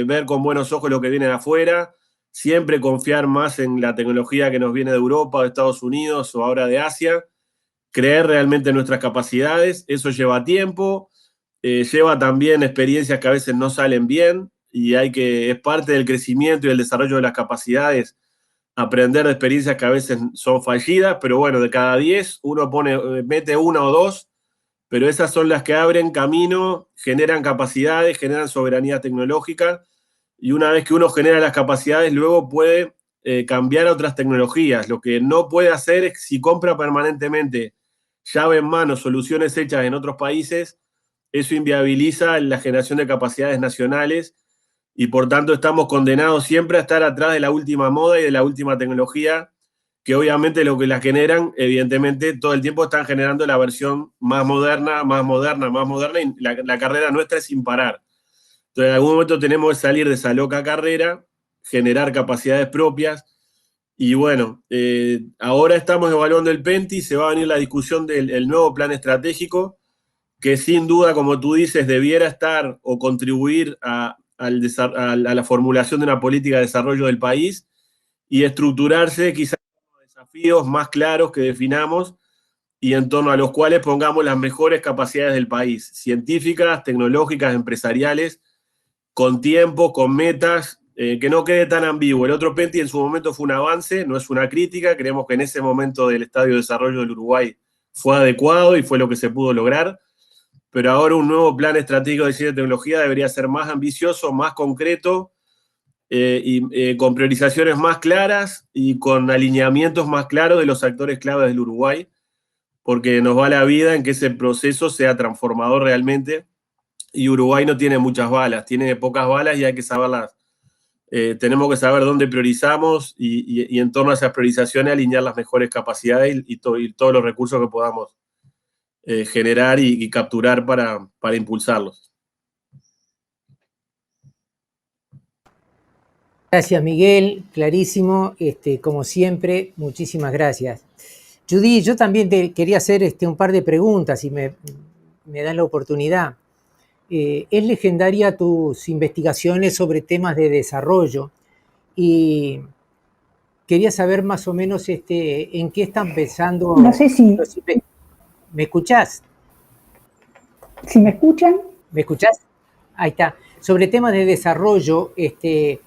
ver con buenos ojos lo que viene de afuera, siempre confiar más en la tecnología que nos viene de Europa, de Estados Unidos o ahora de Asia, creer realmente en nuestras capacidades. Eso lleva tiempo, lleva también experiencias que a veces no salen bien y es parte del crecimiento y el desarrollo de las capacidades aprender de experiencias que a veces son fallidas, pero bueno, de cada 10 uno mete una o dos, pero esas son las que abren camino, generan capacidades, generan soberanía tecnológica, y una vez que uno genera las capacidades, luego puede cambiar a otras tecnologías. Lo que no puede hacer es, si compra permanentemente llave en mano, soluciones hechas en otros países, eso inviabiliza la generación de capacidades nacionales, y por tanto estamos condenados siempre a estar atrás de la última moda y de la última tecnología, que obviamente lo que la generan, evidentemente todo el tiempo están generando la versión más moderna, más moderna, más moderna, y la carrera nuestra es sin parar. Entonces en algún momento tenemos que salir de esa loca carrera, generar capacidades propias, y bueno, ahora estamos evaluando el PENTI, se va a venir la discusión del nuevo plan estratégico, que sin duda, como tú dices, debiera estar o contribuir a la formulación de una política de desarrollo del país y estructurarse quizás con desafíos más claros que definamos y en torno a los cuales pongamos las mejores capacidades del país, científicas, tecnológicas, empresariales, con tiempo, con metas, que no quede tan ambiguo. El otro PENTI en su momento fue un avance, no es una crítica, creemos que en ese momento del Estadio de Desarrollo del Uruguay fue adecuado y fue lo que se pudo lograr, pero ahora un nuevo plan estratégico de ciencia y tecnología debería ser más ambicioso, más concreto, y con priorizaciones más claras y con alineamientos más claros de los actores claves del Uruguay, porque nos va la vida en que ese proceso sea transformador realmente, y Uruguay no tiene muchas balas, tiene pocas balas y hay que saberlas. Tenemos que saber dónde priorizamos y en torno a esas priorizaciones alinear las mejores capacidades y todos los recursos que podamos generar y capturar para impulsarlos. Gracias, Miguel, clarísimo, como siempre, muchísimas gracias. Judy, yo también te quería hacer un par de preguntas, si me dan la oportunidad. Es legendaria tus investigaciones sobre temas de desarrollo y quería saber más o menos en qué están pensando. No sé si... ¿Me escuchás? ¿Si me escuchan? ¿Me escuchás? Ahí está. Sobre temas de desarrollo, ¿qué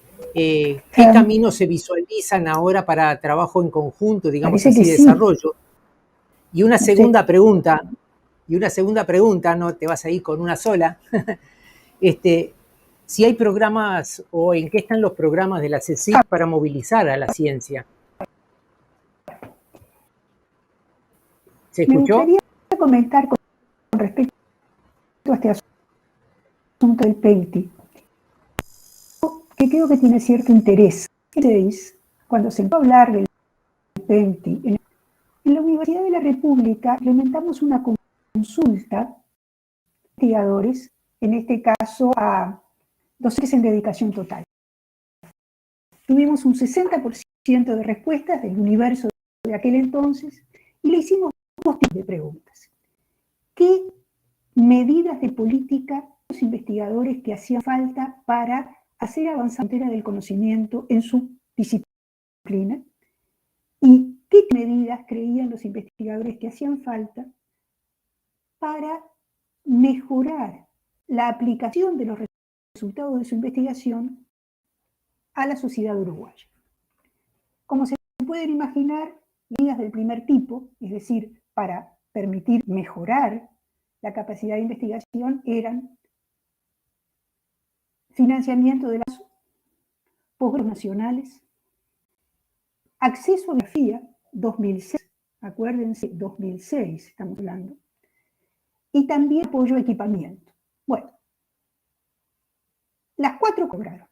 caminos se visualizan ahora para trabajo en conjunto, digamos así, de desarrollo? Y una segunda pregunta, no te vas a ir con una sola, si hay programas o en qué están los programas de la CSIC para movilizar a la ciencia. ¿Se escuchó? Me gustaría comentar con respecto a este asunto del PENTI, que creo que tiene cierto interés. Cuando se empezó a hablar del PENTI, en la Universidad de la República implementamos una consulta a investigadores, en este caso a docentes en dedicación total. Tuvimos un 60% de respuestas del universo de aquel entonces y le hicimos dos tipos de preguntas. ¿Qué medidas de política los investigadores que hacían falta para hacer avanzar la frontera del conocimiento en su disciplina? ¿Y qué medidas creían los investigadores que hacían falta para mejorar la aplicación de los resultados de su investigación a la sociedad uruguaya? Como se pueden imaginar, medidas del primer tipo, es decir, para permitir mejorar la capacidad de investigación, eran financiamiento de las posgrados nacionales, acceso a bibliografía, 2006, acuérdense, 2006 estamos hablando, y también apoyo a equipamiento. Bueno, las cuatro cobraron.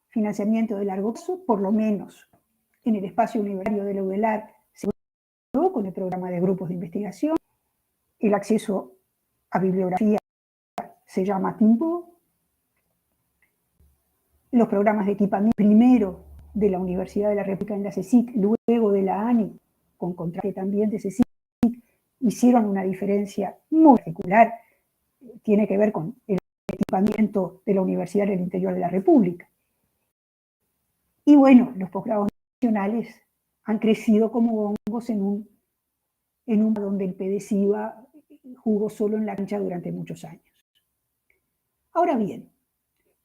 Financiamiento de largo plazo, por lo menos en el espacio universitario de la UDELAR se logró con el programa de grupos de investigación, el acceso a bibliografía se llama TIMBO, los programas de equipamiento primero de la Universidad de la República en la CSIC, luego de la ANI, con contraste también de CSIC, hicieron una diferencia muy particular tiene que ver con el equipamiento de la Universidad del Interior de la República. Y bueno, los posgrados nacionales han crecido como hongos en un donde el PDCIVA jugó solo en la cancha durante muchos años. Ahora bien,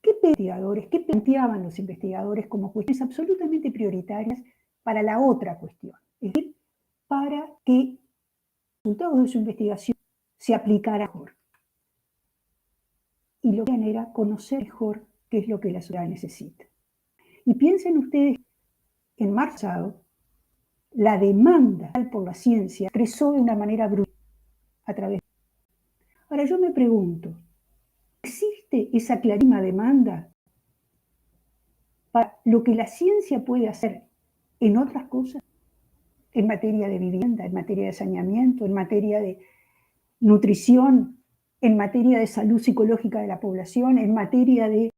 ¿qué planteaban los investigadores como cuestiones absolutamente prioritarias para la otra cuestión? Es decir, para que los resultados de su investigación se aplicaran mejor. Y lo que hacían era conocer mejor qué es lo que la sociedad necesita. Y piensen ustedes, en marzo, la demanda por la ciencia creció de una manera brutal a través de... Ahora yo me pregunto, ¿existe esa clarísima demanda para lo que la ciencia puede hacer en otras cosas? En materia de vivienda, en materia de saneamiento, en materia de nutrición, en materia de salud psicológica de la población, en materia de...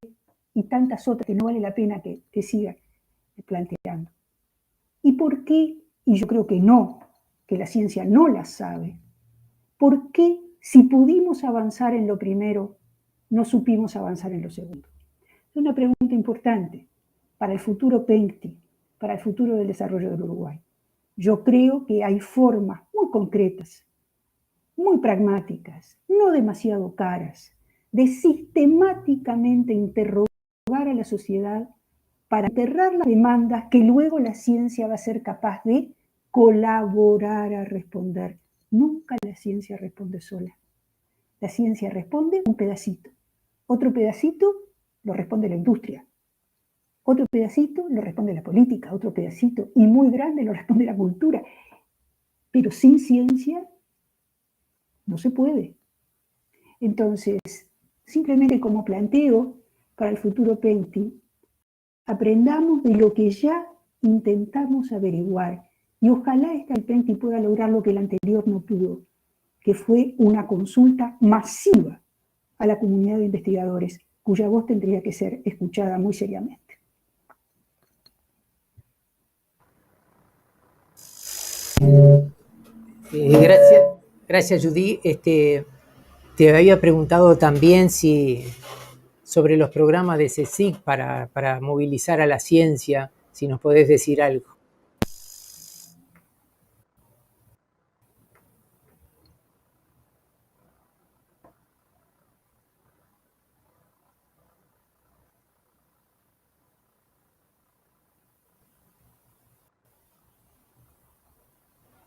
y tantas otras que no vale la pena que siga planteando. ¿Y por qué? Y yo creo que no, que la ciencia no las sabe. ¿Por qué, si pudimos avanzar en lo primero, no supimos avanzar en lo segundo? Es una pregunta importante para el futuro PENCTI, para el futuro del desarrollo del Uruguay. Yo creo que hay formas muy concretas, muy pragmáticas, no demasiado caras, de sistemáticamente interrogar a la sociedad para enterrar las demandas que luego la ciencia va a ser capaz de colaborar a responder. Nunca la ciencia responde sola. La ciencia responde un pedacito. Otro pedacito lo responde la industria. Otro pedacito lo responde la política. Otro pedacito, y muy grande, lo responde la cultura. Pero sin ciencia no se puede. Entonces, simplemente como planteo para el futuro PENCTI, aprendamos de lo que ya intentamos averiguar y ojalá el PENCTI pueda lograr lo que el anterior no pudo, que fue una consulta masiva a la comunidad de investigadores, cuya voz tendría que ser escuchada muy seriamente. Gracias Judy. Te había preguntado también sobre los programas de CSIC para movilizar a la ciencia, si nos podés decir algo.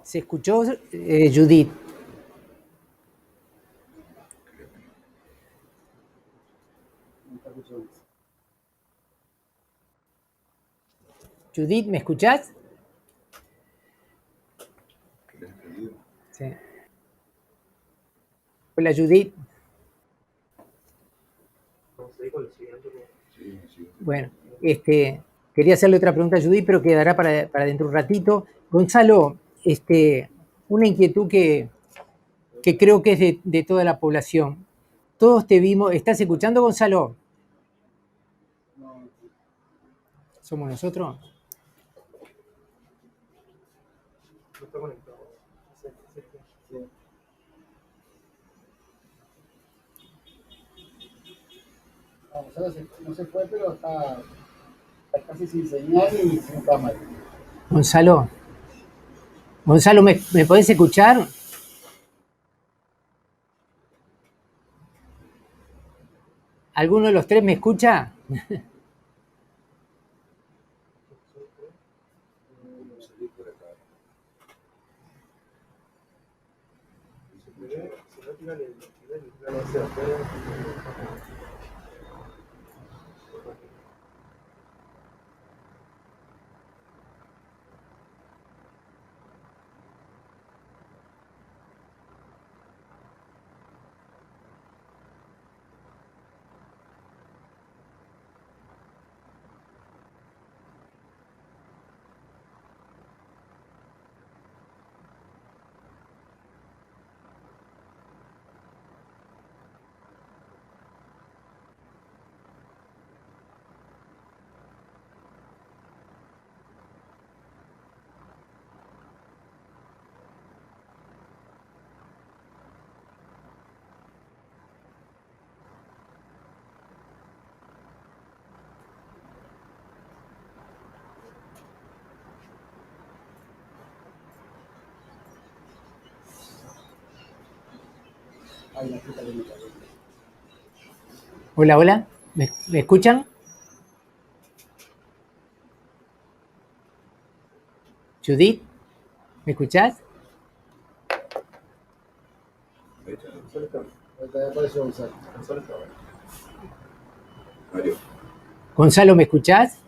¿Se escuchó, Judith? Judith, ¿me escuchás? Sí. Hola, Judith. Bueno, quería hacerle otra pregunta a Judith, pero quedará para dentro de un ratito. Gonzalo, una inquietud que creo que es de toda la población. Todos te vimos. ¿Estás escuchando, Gonzalo? ¿Somos nosotros? No está conectado. No se fue, pero está casi sin señal y sin cámara. Gonzalo, ¿me podés escuchar? ¿Alguno de los tres me escucha? Hay una fruta que me cae. Hola, hola. ¿Me escuchan? Judith, ¿me escuchás? Ahorita apareció Gonzalo. Gonzalo, ¿me escuchás?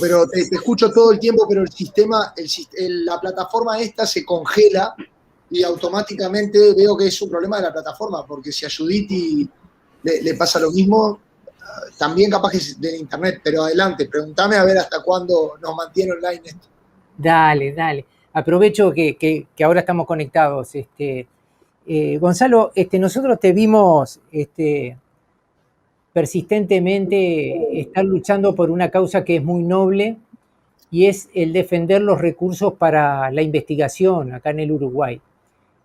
Pero te escucho todo el tiempo, pero el sistema, la plataforma esta se congela y automáticamente veo que es un problema de la plataforma, porque si a Judith le pasa lo mismo, también capaz que es del internet, pero adelante, pregúntame a ver hasta cuándo nos mantiene online esto. Dale, dale. Aprovecho que ahora estamos conectados. Gonzalo, nosotros te vimos persistentemente estar luchando por una causa que es muy noble y es el defender los recursos para la investigación acá en el Uruguay.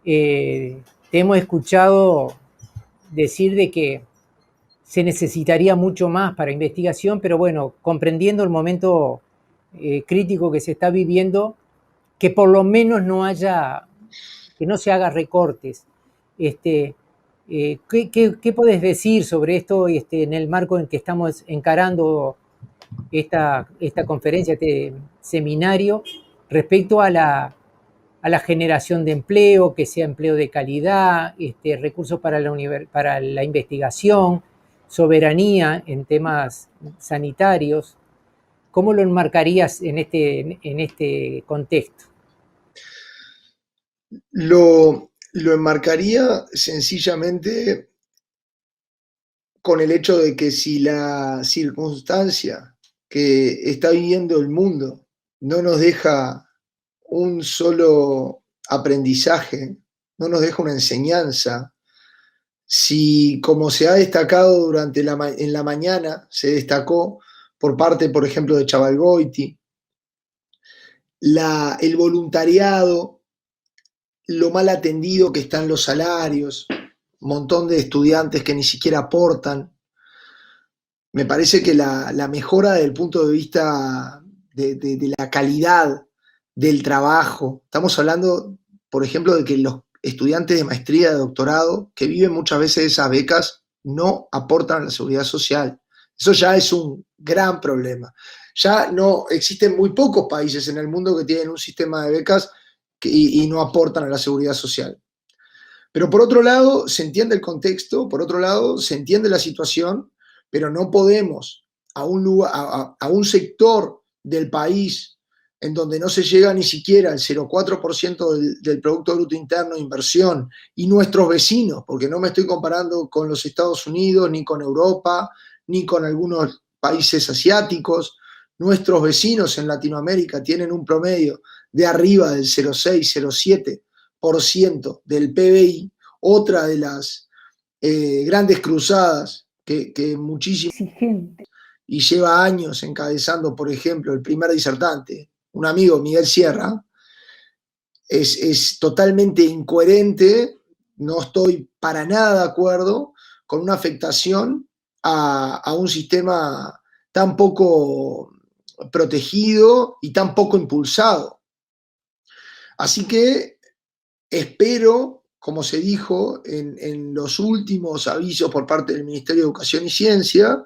Te hemos escuchado decir de que se necesitaría mucho más para investigación, pero bueno, comprendiendo el momento crítico que se está viviendo, que por lo menos que no se haga recortes. ¿Qué podés decir sobre esto en el marco en que estamos encarando esta conferencia, este seminario, respecto a la generación de empleo, que sea empleo de calidad, recursos para la investigación, soberanía en temas sanitarios? ¿Cómo lo enmarcarías en este contexto? Lo enmarcaría sencillamente con el hecho de que si la circunstancia que está viviendo el mundo no nos deja un solo aprendizaje, no nos deja una enseñanza, si como se ha destacado en la mañana, se destacó por parte, por ejemplo, de Chavalgoiti, el voluntariado, lo mal atendido que están los salarios, un montón de estudiantes que ni siquiera aportan. Me parece que la mejora desde el punto de vista de la calidad del trabajo, estamos hablando, por ejemplo, de que los estudiantes de maestría, de doctorado, que viven muchas veces de esas becas, no aportan a la seguridad social. Eso ya es un gran problema. Ya no existen muy pocos países en el mundo que tienen un sistema de becas y no aportan a la seguridad social. Pero por otro lado, se entiende el contexto, por otro lado, se entiende la situación, pero no podemos a un sector del país en donde no se llega ni siquiera al 0,4% del Producto Bruto Interno de inversión, y nuestros vecinos, porque no me estoy comparando con los Estados Unidos, ni con Europa, ni con algunos países asiáticos, nuestros vecinos en Latinoamérica tienen un promedio de arriba del 0,6, 0,7% del PBI, otra de las grandes cruzadas que muchísimo Exigente. y lleva años encabezando, por ejemplo, el primer disertante, un amigo, Miguel Sierra, es totalmente incoherente, no estoy para nada de acuerdo con una afectación a un sistema tan poco protegido y tan poco impulsado. Así que espero, como se dijo en los últimos avisos por parte del Ministerio de Educación y Ciencia,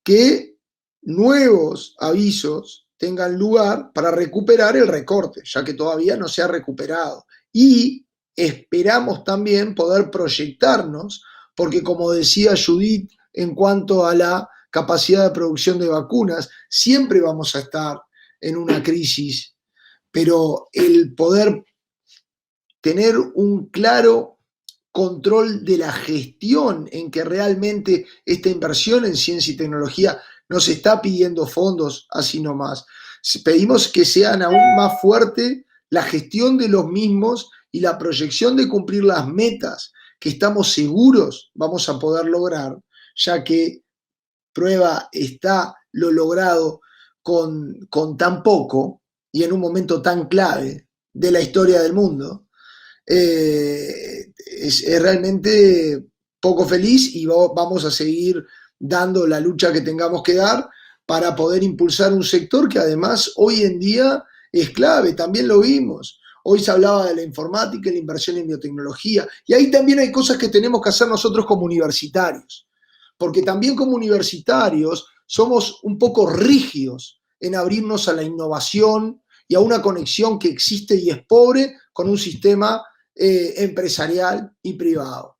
que nuevos avisos tengan lugar para recuperar el recorte, ya que todavía no se ha recuperado. Y esperamos también poder proyectarnos, porque como decía Judith, en cuanto a la capacidad de producción de vacunas, siempre vamos a estar en una crisis, pero el poder tener un claro control de la gestión en que realmente esta inversión en ciencia y tecnología no se está pidiendo fondos así nomás. Pedimos que sean aún más fuerte la gestión de los mismos y la proyección de cumplir las metas que estamos seguros vamos a poder lograr, ya que prueba está lo logrado con tan poco y en un momento tan clave de la historia del mundo. Es realmente poco feliz y vamos a seguir dando la lucha que tengamos que dar para poder impulsar un sector que además hoy en día es clave, también lo vimos. Hoy se hablaba de la informática y la inversión en biotecnología. Y ahí también hay cosas que tenemos que hacer nosotros como universitarios. Porque también como universitarios somos un poco rígidos en abrirnos a la innovación y a una conexión que existe y es pobre con un sistema empresarial y privado.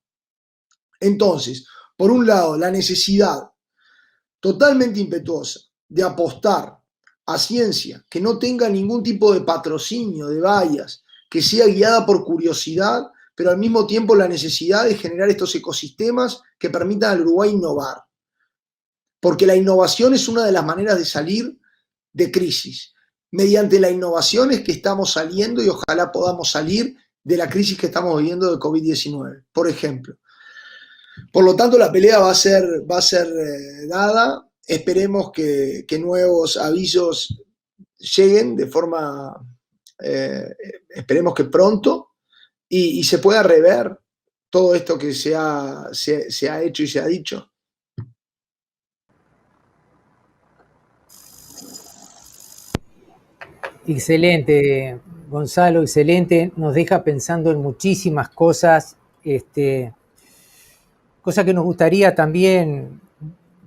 Entonces, por un lado, la necesidad totalmente impetuosa de apostar a ciencia que no tenga ningún tipo de patrocinio, de bias, que sea guiada por curiosidad, pero al mismo tiempo la necesidad de generar estos ecosistemas que permitan al Uruguay innovar. Porque la innovación es una de las maneras de salir de crisis. Mediante la innovación es que estamos saliendo y ojalá podamos salir de la crisis que estamos viviendo de COVID-19, por ejemplo. Por lo tanto, la pelea va a ser dada. Esperemos que nuevos avisos lleguen de forma, esperemos que pronto, y se pueda rever todo esto que se ha hecho y se ha dicho. Excelente, Gonzalo, excelente. Nos deja pensando en muchísimas cosas, cosa que nos gustaría también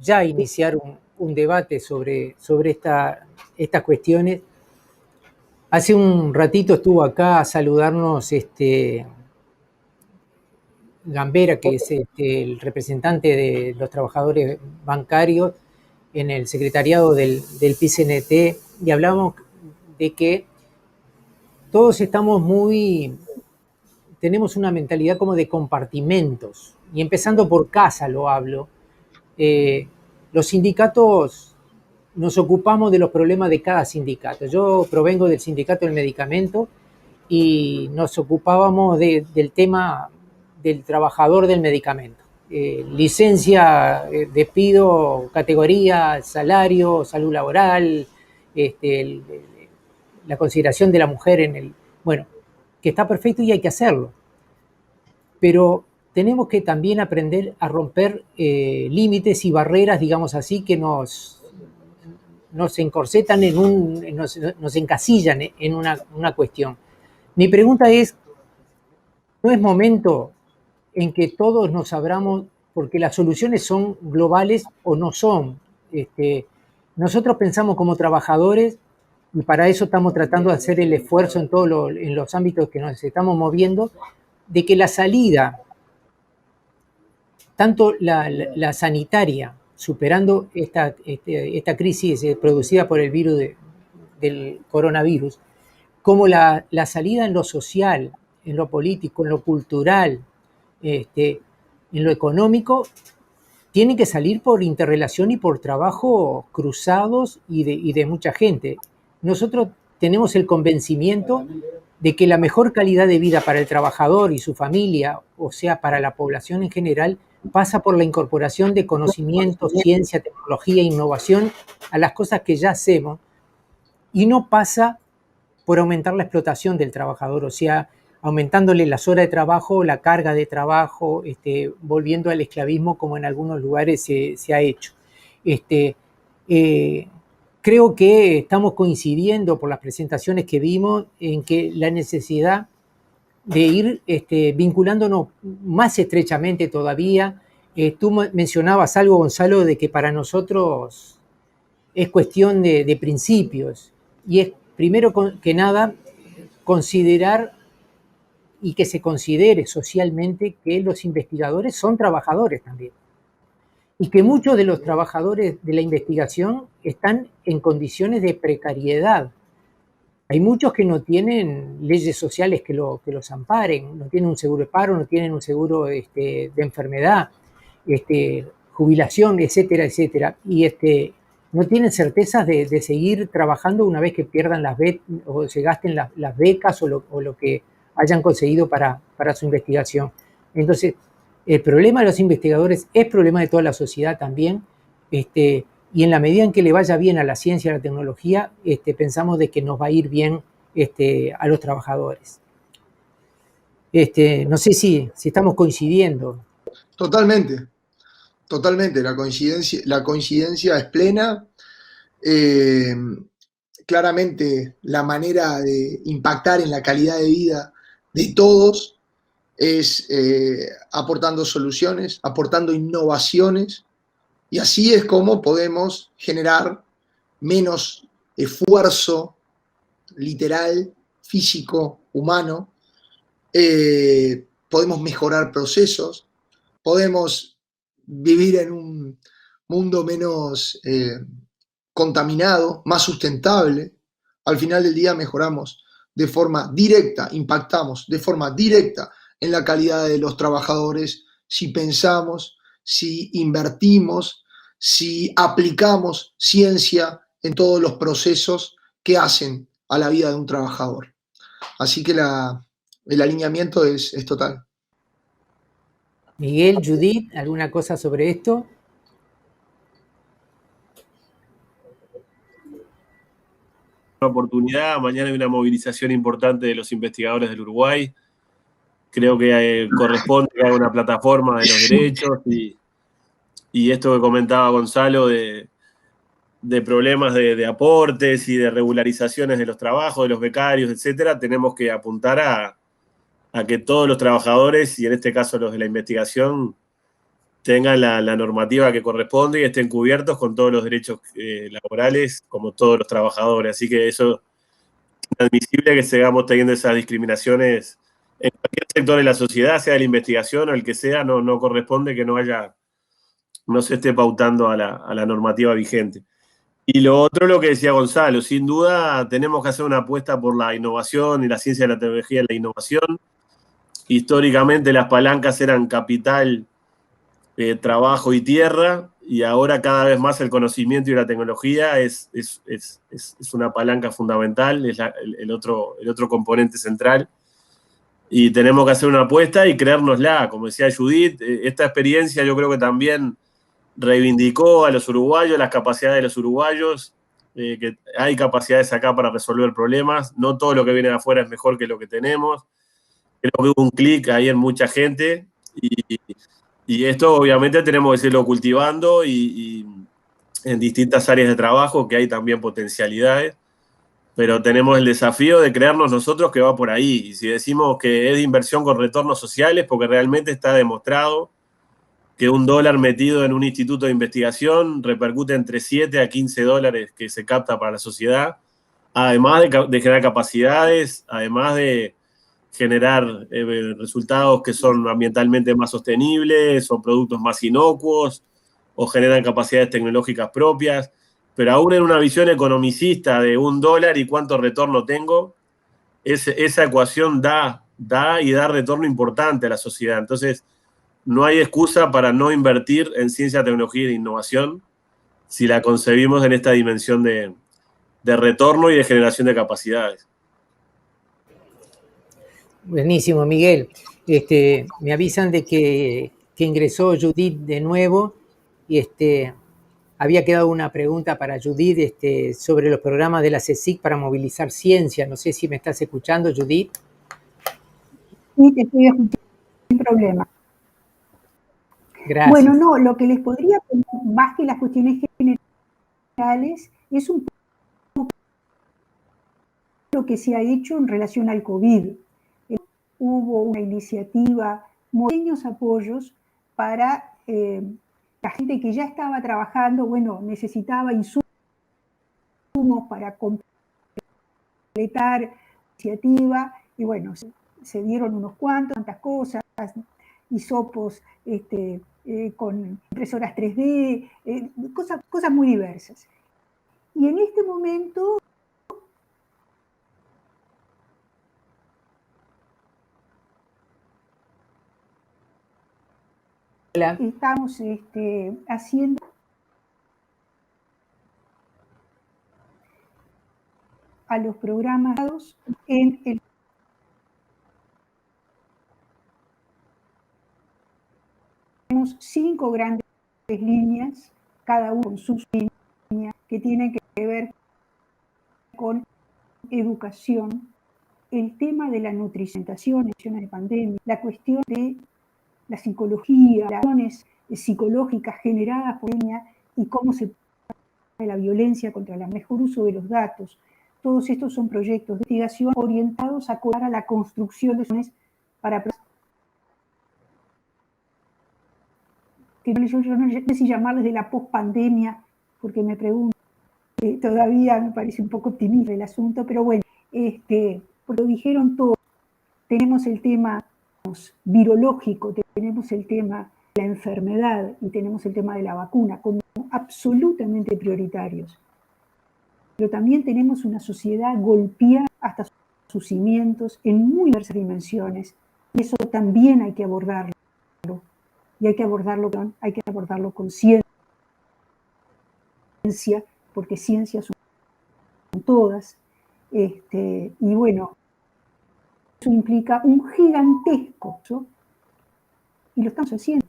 ya iniciar un debate sobre estas cuestiones. Hace un ratito estuvo acá a saludarnos Gambera, que es el representante de los trabajadores bancarios en el secretariado del PICNT, y hablamos de que todos tenemos una mentalidad como de compartimentos, y empezando por casa lo hablo. Los sindicatos nos ocupamos de los problemas de cada sindicato. Yo provengo del sindicato del medicamento y nos ocupábamos del tema del trabajador del medicamento. Licencia, despido, categoría, salario, salud laboral, la consideración de la mujer bueno, que está perfecto y hay que hacerlo. Pero tenemos que también aprender a romper límites y barreras, digamos así, que nos encorsetan nos encasillan en una cuestión. Mi pregunta es, ¿no es momento en que todos nos abramos, porque las soluciones son globales o no son? Nosotros pensamos como trabajadores, y para eso estamos tratando de hacer el esfuerzo en los ámbitos que nos estamos moviendo, de que la salida, tanto la sanitaria, superando esta crisis producida por el virus del coronavirus, como la salida en lo social, en lo político, en lo cultural, en lo económico, tienen que salir por interrelación y por trabajo cruzados y de mucha gente. Nosotros tenemos el convencimiento de que la mejor calidad de vida para el trabajador y su familia, o sea, para la población en general, pasa por la incorporación de conocimiento, ciencia, tecnología e innovación a las cosas que ya hacemos, y no pasa por aumentar la explotación del trabajador, o sea, aumentándole las horas de trabajo, la carga de trabajo, volviendo al esclavismo como en algunos lugares se ha hecho. Creo que estamos coincidiendo por las presentaciones que vimos en que la necesidad de ir vinculándonos más estrechamente todavía. Tú mencionabas algo, Gonzalo, de que para nosotros es cuestión de principios, y es primero que nada considerar y que se considere socialmente que los investigadores son trabajadores también, y que muchos de los trabajadores de la investigación están en condiciones de precariedad. Hay muchos que no tienen leyes sociales que los amparen, no tienen un seguro de paro, no tienen un seguro de enfermedad, jubilación, etcétera, etcétera, y no tienen certezas de seguir trabajando una vez que pierdan las becas o se gasten las becas o lo que hayan conseguido para su investigación. Entonces, el problema de los investigadores es problema de toda la sociedad también, y en la medida en que le vaya bien a la ciencia y a la tecnología, pensamos de que nos va a ir bien a los trabajadores. No sé si estamos coincidiendo. Totalmente, totalmente. La coincidencia es plena. claramente la manera de impactar en la calidad de vida de todos es aportando soluciones, aportando innovaciones, y así es como podemos generar menos esfuerzo literal, físico, humano, podemos mejorar procesos, podemos vivir en un mundo menos contaminado, más sustentable. Al final del día mejoramos de forma directa, impactamos de forma directa en la calidad de los trabajadores si pensamos, si invertimos, si aplicamos ciencia en todos los procesos que hacen a la vida de un trabajador. Así que el alineamiento es total. Miguel, Judith, ¿alguna cosa sobre esto? Una oportunidad, mañana hay una movilización importante de los investigadores del Uruguay. Creo que corresponde que haya una plataforma de los derechos y esto que comentaba Gonzalo de problemas de aportes y de regularizaciones de los trabajos, de los becarios, etcétera, tenemos que apuntar a que todos los trabajadores, y en este caso los de la investigación, tengan la normativa que corresponde y estén cubiertos con todos los derechos laborales como todos los trabajadores. Así que eso es inadmisible que sigamos teniendo esas discriminaciones en cualquier sector de la sociedad, sea de la investigación o el que sea, no corresponde que no se esté pautando a la normativa vigente. Y lo otro, lo que decía Gonzalo, sin duda tenemos que hacer una apuesta por la innovación y la ciencia de la tecnología y la innovación. Históricamente las palancas eran capital, trabajo y tierra, y ahora cada vez más el conocimiento y la tecnología es una palanca fundamental, es el otro componente central. Y tenemos que hacer una apuesta y creérnosla. Como decía Judith, esta experiencia yo creo que también reivindicó a los uruguayos, las capacidades de los uruguayos, que hay capacidades acá para resolver problemas. No todo lo que viene de afuera es mejor que lo que tenemos. Creo que hubo un clic ahí en mucha gente y esto obviamente tenemos que seguirlo cultivando y en distintas áreas de trabajo que hay también potencialidades, pero tenemos el desafío de creernos nosotros que va por ahí. Y si decimos que es de inversión con retornos sociales, porque realmente está demostrado que $1 metido en un instituto de investigación repercute entre 7 a 15 dólares que se capta para la sociedad, además de generar capacidades, además de generar resultados que son ambientalmente más sostenibles o productos más inocuos o generan capacidades tecnológicas propias, pero aún en una visión economicista de $1 y cuánto retorno tengo, esa ecuación da retorno importante a la sociedad. Entonces, no hay excusa para no invertir en ciencia, tecnología e innovación si la concebimos en esta dimensión de retorno y de generación de capacidades. Buenísimo, Miguel. Me avisan de que ingresó Judith de nuevo y había quedado una pregunta para Judith sobre los programas de la CSIC para movilizar ciencia. No sé si me estás escuchando, Judith. Sí, te estoy escuchando, sin problema. Gracias. Bueno, no, lo que les podría contar, más que las cuestiones generales, es un poco lo que se ha hecho en relación al COVID. Hubo una iniciativa, pequeños apoyos para la gente que ya estaba trabajando, bueno, necesitaba insumos para completar la iniciativa, y bueno, se dieron unos cuantas cosas, hisopos con impresoras 3D, cosas muy diversas. Y en este momento estamos haciendo a los programas en el tenemos 5 grandes líneas, cada uno con sus líneas, que tienen que ver con educación, el tema de la nutrición de pandemia, la cuestión de la psicología, las acciones psicológicas generadas por la pandemia y cómo se la violencia contra el mejor uso de los datos, Todos estos son proyectos de investigación orientados a colaborar a la construcción de soluciones para... Yo no sé si llamarles de la pospandemia, porque me pregunto, todavía me parece un poco optimista el asunto, pero bueno, porque lo dijeron todos. Tenemos el tema virológico, tenemos el tema de la enfermedad y tenemos el tema de la vacuna como absolutamente prioritarios. Pero también tenemos una sociedad golpeada hasta sus cimientos en muy diversas dimensiones, y eso también hay que abordarlo. Y hay que abordarlo con ciencia, porque ciencias son todas. Y bueno, eso implica un gigantesco, ¿no? Y lo estamos haciendo.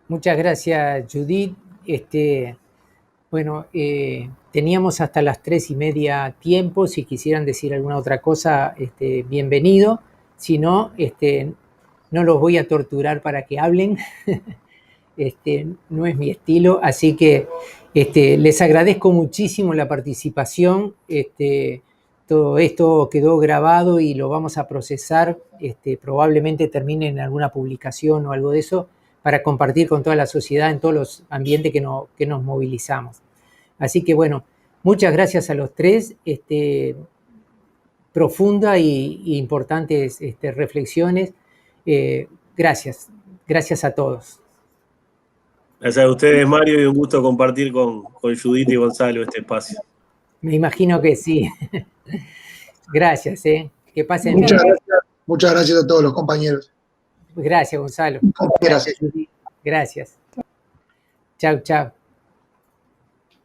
Muchas gracias, Judith. Bueno, teníamos hasta las 3:30 tiempo. Si quisieran decir alguna otra cosa, bienvenido. Si no, no los voy a torturar para que hablen. No es mi estilo. Así que les agradezco muchísimo la participación. Todo esto quedó grabado y lo vamos a procesar. Probablemente termine en alguna publicación o algo de eso, para compartir con toda la sociedad en todos los ambientes que nos movilizamos. Así que bueno, muchas gracias a los tres, profunda y importantes reflexiones. Gracias a todos. Gracias a ustedes, Mario, y un gusto compartir con Judith y Gonzalo este espacio. Me imagino que sí. Gracias, que pasen Muchas bien. gracias. Muchas gracias a todos los compañeros. Gracias, Gonzalo. Gracias, Judith. Gracias. Chau, chau.